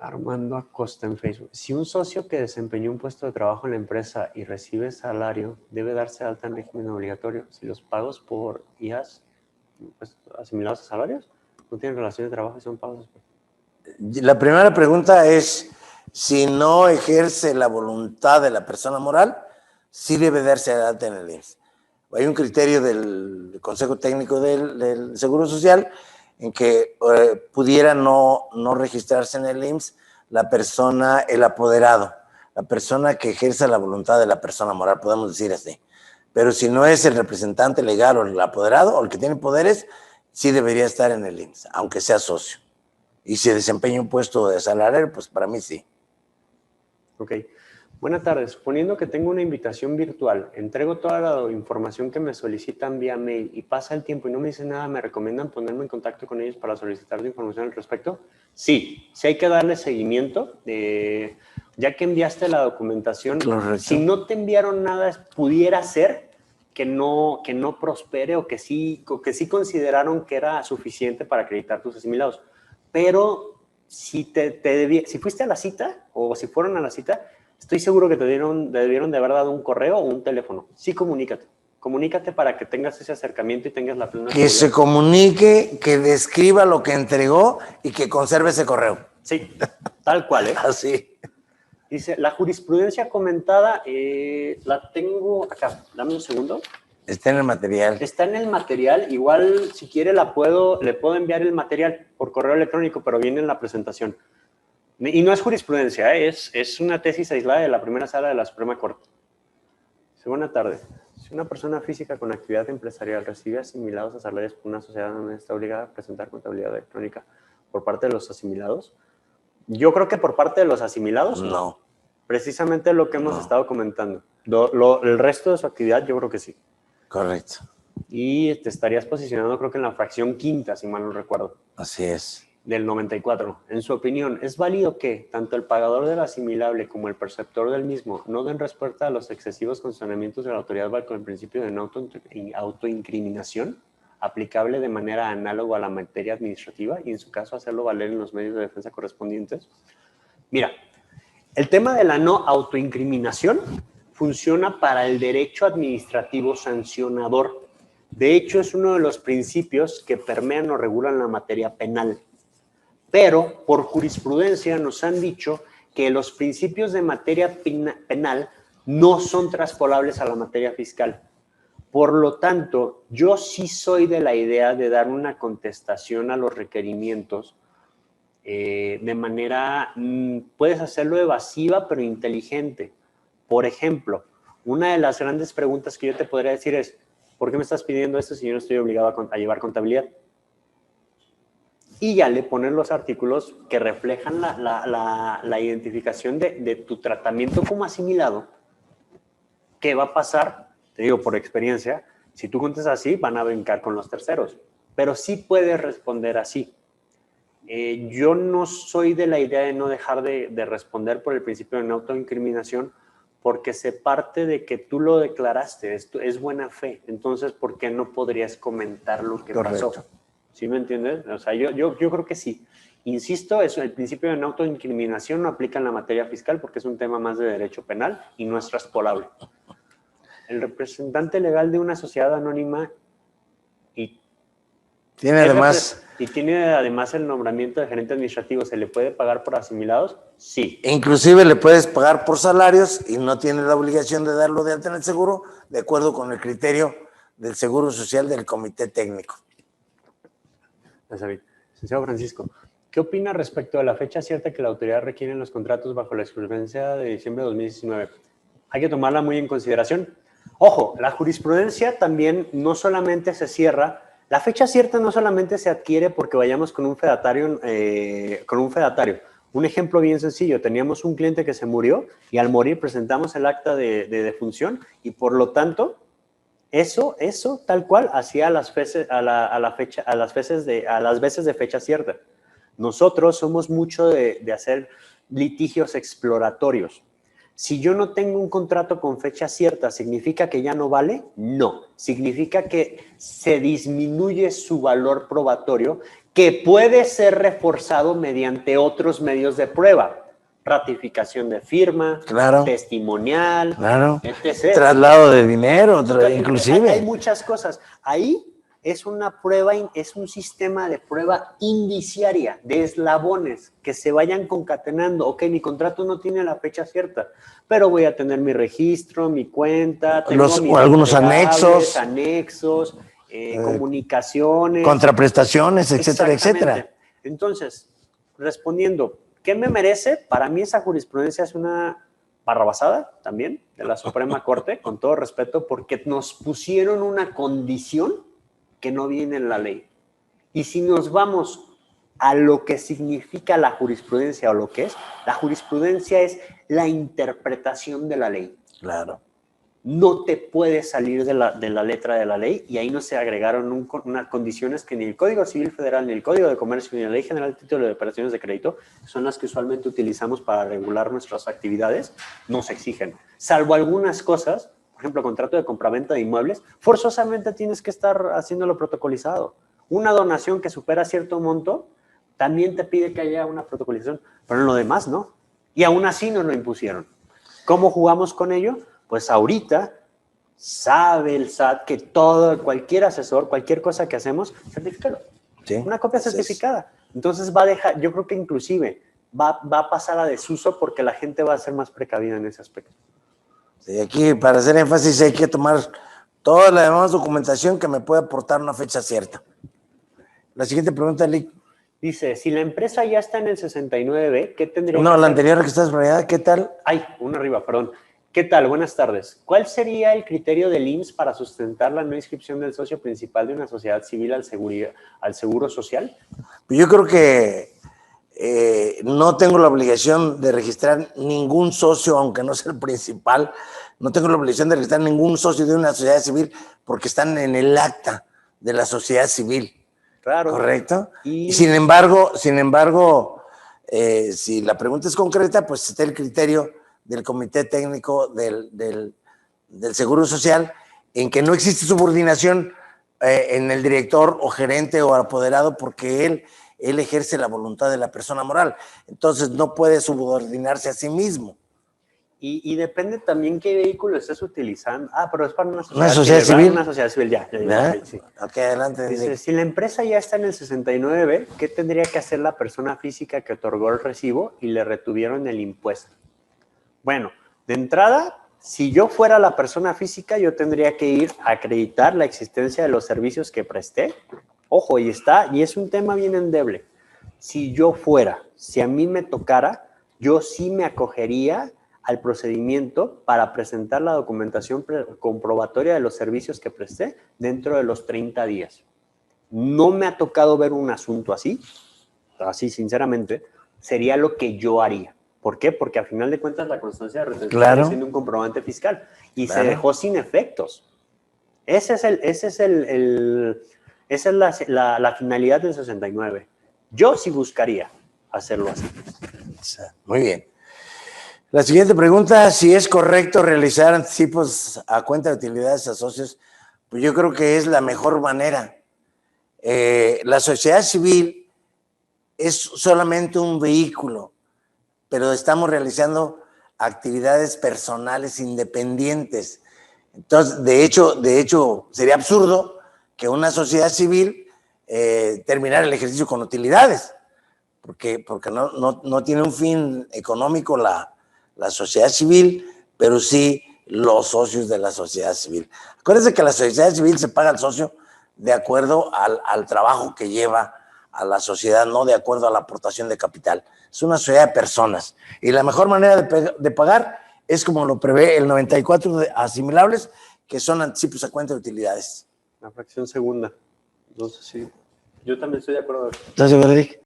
Armando Acosta en Facebook. Si un socio que desempeñó un puesto de trabajo en la empresa y recibe salario, debe darse alta en régimen obligatorio. Si los pagos por IAS pues, asimilados a salarios no tienen relación de trabajo y son pagos. La primera pregunta es, si no ejerce la voluntad de la persona moral, sí debe darse de alta en el IMSS. Hay un criterio del Consejo Técnico del Seguro Social en que pudiera no registrarse en el IMSS la persona, el apoderado, la persona que ejerza la voluntad de la persona moral, podemos decir así. Pero si no es el representante legal o el apoderado o el que tiene poderes, sí debería estar en el IMSS, aunque sea socio. Y si desempeña un puesto de salario, pues para mí sí. Ok. Buenas tardes. Suponiendo que tengo una invitación virtual, entrego toda la información que me solicitan vía mail y pasa el tiempo y no me dicen nada, ¿me recomiendan ponerme en contacto con ellos para solicitar información al respecto? Sí, sí hay que darle seguimiento. Ya que enviaste la documentación, Correcto. Si no te enviaron nada, pudiera ser que no prospere o que sí consideraron que era suficiente para acreditar tus asimilados. Pero si fuiste a la cita o si fueron a la cita, estoy seguro que te debieron de haber dado un correo o un teléfono. Sí, comunícate para que tengas ese acercamiento y tengas la plena seguridad. Que se comunique, que describa lo que entregó y que conserve ese correo. Sí, tal cual, ¿eh? Así. Dice, la jurisprudencia comentada, la tengo acá, dame un segundo. Está en el material. Está en el material, igual si quiere le puedo enviar el material por correo electrónico, pero viene en la presentación. Y no es jurisprudencia, es una tesis aislada de la primera sala de la Suprema Corte. Buenas tardes. Si una persona física con actividad empresarial recibe asimilados a salarios por una sociedad donde está obligada a presentar contabilidad electrónica por parte de los asimilados, yo creo que por parte de los asimilados, no. Precisamente lo que hemos estado comentando. El resto de su actividad, yo creo que sí. Correcto. Y te estarías posicionando, creo que en la fracción quinta, si mal no recuerdo. Así es. Del 94. En su opinión, ¿es válido que tanto el pagador del asimilable como el perceptor del mismo no den respuesta a los excesivos cuestionamientos de la autoridad bajo el principio de no autoincriminación, aplicable de manera análoga a la materia administrativa y en su caso hacerlo valer en los medios de defensa correspondientes? Mira, el tema de la no autoincriminación funciona para el derecho administrativo sancionador. De hecho, es uno de los principios que permean o regulan la materia penal. Pero por jurisprudencia nos han dicho que los principios de materia penal no son traspolables a la materia fiscal. Por lo tanto, yo sí soy de la idea de dar una contestación a los requerimientos de manera, puedes hacerlo evasiva pero inteligente. Por ejemplo, una de las grandes preguntas que yo te podría decir es, ¿por qué me estás pidiendo esto si yo no estoy obligado a llevar contabilidad? Y ya le ponen los artículos que reflejan la identificación de tu tratamiento como asimilado. ¿Qué va a pasar? Te digo por experiencia, si tú contestas así, van a brincar con los terceros. Pero sí puedes responder así. Yo no soy de la idea de no dejar de responder por el principio de no autoincriminación, porque se parte de que tú lo declaraste, esto es buena fe. Entonces, ¿por qué no podrías comentar lo que pasó? ¿Sí me entiendes? O sea, yo creo que sí. Insisto, eso, el principio de no autoincriminación no aplica en la materia fiscal porque es un tema más de derecho penal y no es traspolable. El representante legal de una sociedad anónima tiene además el nombramiento de gerente administrativo, ¿se le puede pagar por asimilados? Sí. Inclusive le puedes pagar por salarios y no tiene la obligación de darlo de alta en el seguro, de acuerdo con el criterio del Seguro Social del Comité Técnico. Licenciado Francisco, ¿qué opina respecto a la fecha cierta que la autoridad requiere en los contratos bajo la jurisprudencia de diciembre de 2019? Hay que tomarla muy en consideración. Ojo, la jurisprudencia también no solamente se cierra, la fecha cierta no solamente se adquiere porque vayamos con un fedatario. Un ejemplo bien sencillo, teníamos un cliente que se murió y al morir presentamos el acta de defunción y por lo tanto Eso tal cual hacía las veces, a las veces de fecha cierta. Nosotros somos mucho de hacer litigios exploratorios. Si yo no tengo un contrato con fecha cierta, ¿significa que ya no vale? No. Significa que se disminuye su valor probatorio, que puede ser reforzado mediante otros medios de prueba. Ratificación de firma, claro, testimonial, claro, etc. Traslado de dinero, inclusive. Hay muchas cosas. Ahí es una prueba, es un sistema de prueba indiciaria, de eslabones que se vayan concatenando. Ok, mi contrato no tiene la fecha cierta, pero voy a tener mi registro, mi cuenta, tengo algunos anexos, comunicaciones, contraprestaciones, etcétera, etcétera. Entonces, respondiendo, ¿qué me merece? Para mí esa jurisprudencia es una barrabasada también de la Suprema Corte, con todo respeto, porque nos pusieron una condición que no viene en la ley. Y si nos vamos a lo que significa la jurisprudencia o lo que es, la jurisprudencia es la interpretación de la ley. Claro. No te puedes salir de la letra de la ley, y ahí no se agregaron unas condiciones que ni el Código Civil Federal, ni el Código de Comercio, ni la Ley General de Título de Operaciones de Crédito, son las que usualmente utilizamos para regular nuestras actividades, nos exigen. Salvo algunas cosas, por ejemplo, contrato de compraventa de inmuebles, forzosamente tienes que estar haciéndolo protocolizado. Una donación que supera cierto monto, también te pide que haya una protocolización, pero en lo demás no. Y aún así nos lo impusieron. ¿Cómo jugamos con ello? Pues ahorita sabe el SAT que cualquier asesor, cualquier cosa que hacemos, certifícalo. Sí, una copia certificada. Entonces va a dejar, yo creo que inclusive va a pasar a desuso porque la gente va a ser más precavida en ese aspecto. Sí, aquí para hacer énfasis hay que tomar toda la demás documentación que me pueda aportar una fecha cierta. La siguiente pregunta, Lick. Dice, si la empresa ya está en el 69B, ¿qué tendría que hacer? No, la anterior que estás por allá, ¿qué tal? Ay, una arriba, perdón. ¿Qué tal? Buenas tardes. ¿Cuál sería el criterio del IMSS para sustentar la no inscripción del socio principal de una sociedad civil al seguro social? Yo creo que no tengo la obligación de registrar ningún socio, aunque no sea el principal. No tengo la obligación de registrar ningún socio de una sociedad civil porque están en el acta de la sociedad civil. Claro. ¿Correcto? Y sin embargo, si la pregunta es concreta, pues está el criterio del Comité Técnico del Seguro Social, en que no existe subordinación en el director o gerente o apoderado, porque él ejerce la voluntad de la persona moral. Entonces no puede subordinarse a sí mismo. Y depende también qué vehículo estés utilizando. Pero es para una sociedad civil. Una sociedad civil, ya. Sí. Ok, adelante. Dice, si la empresa ya está en el 69B, ¿qué tendría que hacer la persona física que otorgó el recibo y le retuvieron el impuesto? Bueno, de entrada, si yo fuera la persona física, yo tendría que ir a acreditar la existencia de los servicios que presté. Ojo, y es un tema bien endeble. Si a mí me tocara, yo sí me acogería al procedimiento para presentar la documentación comprobatoria de los servicios que presté dentro de los 30 días. No me ha tocado ver un asunto así sinceramente, sería lo que yo haría. ¿Por qué? Porque al final de cuentas la constancia de retención sigue siendo un comprobante fiscal y se dejó sin efectos. Esa es la finalidad del 69. Yo sí buscaría hacerlo así. Muy bien. La siguiente pregunta, si es correcto realizar anticipos a cuenta de utilidades a socios, pues yo creo que es la mejor manera. La sociedad civil es solamente un vehículo, pero estamos realizando actividades personales independientes. Entonces, de hecho, sería absurdo que una sociedad civil terminara el ejercicio con utilidades, porque no tiene un fin económico la sociedad civil, pero sí los socios de la sociedad civil. Acuérdense que la sociedad civil se paga al socio de acuerdo al trabajo que lleva a la sociedad, no de acuerdo a la aportación de capital. Es una sociedad de personas. Y la mejor manera de pagar es como lo prevé el 94 de asimilables, que son anticipos a cuenta de utilidades. La fracción segunda. Entonces, sí. Yo también estoy de acuerdo. ¿Estás de acuerdo, Eric?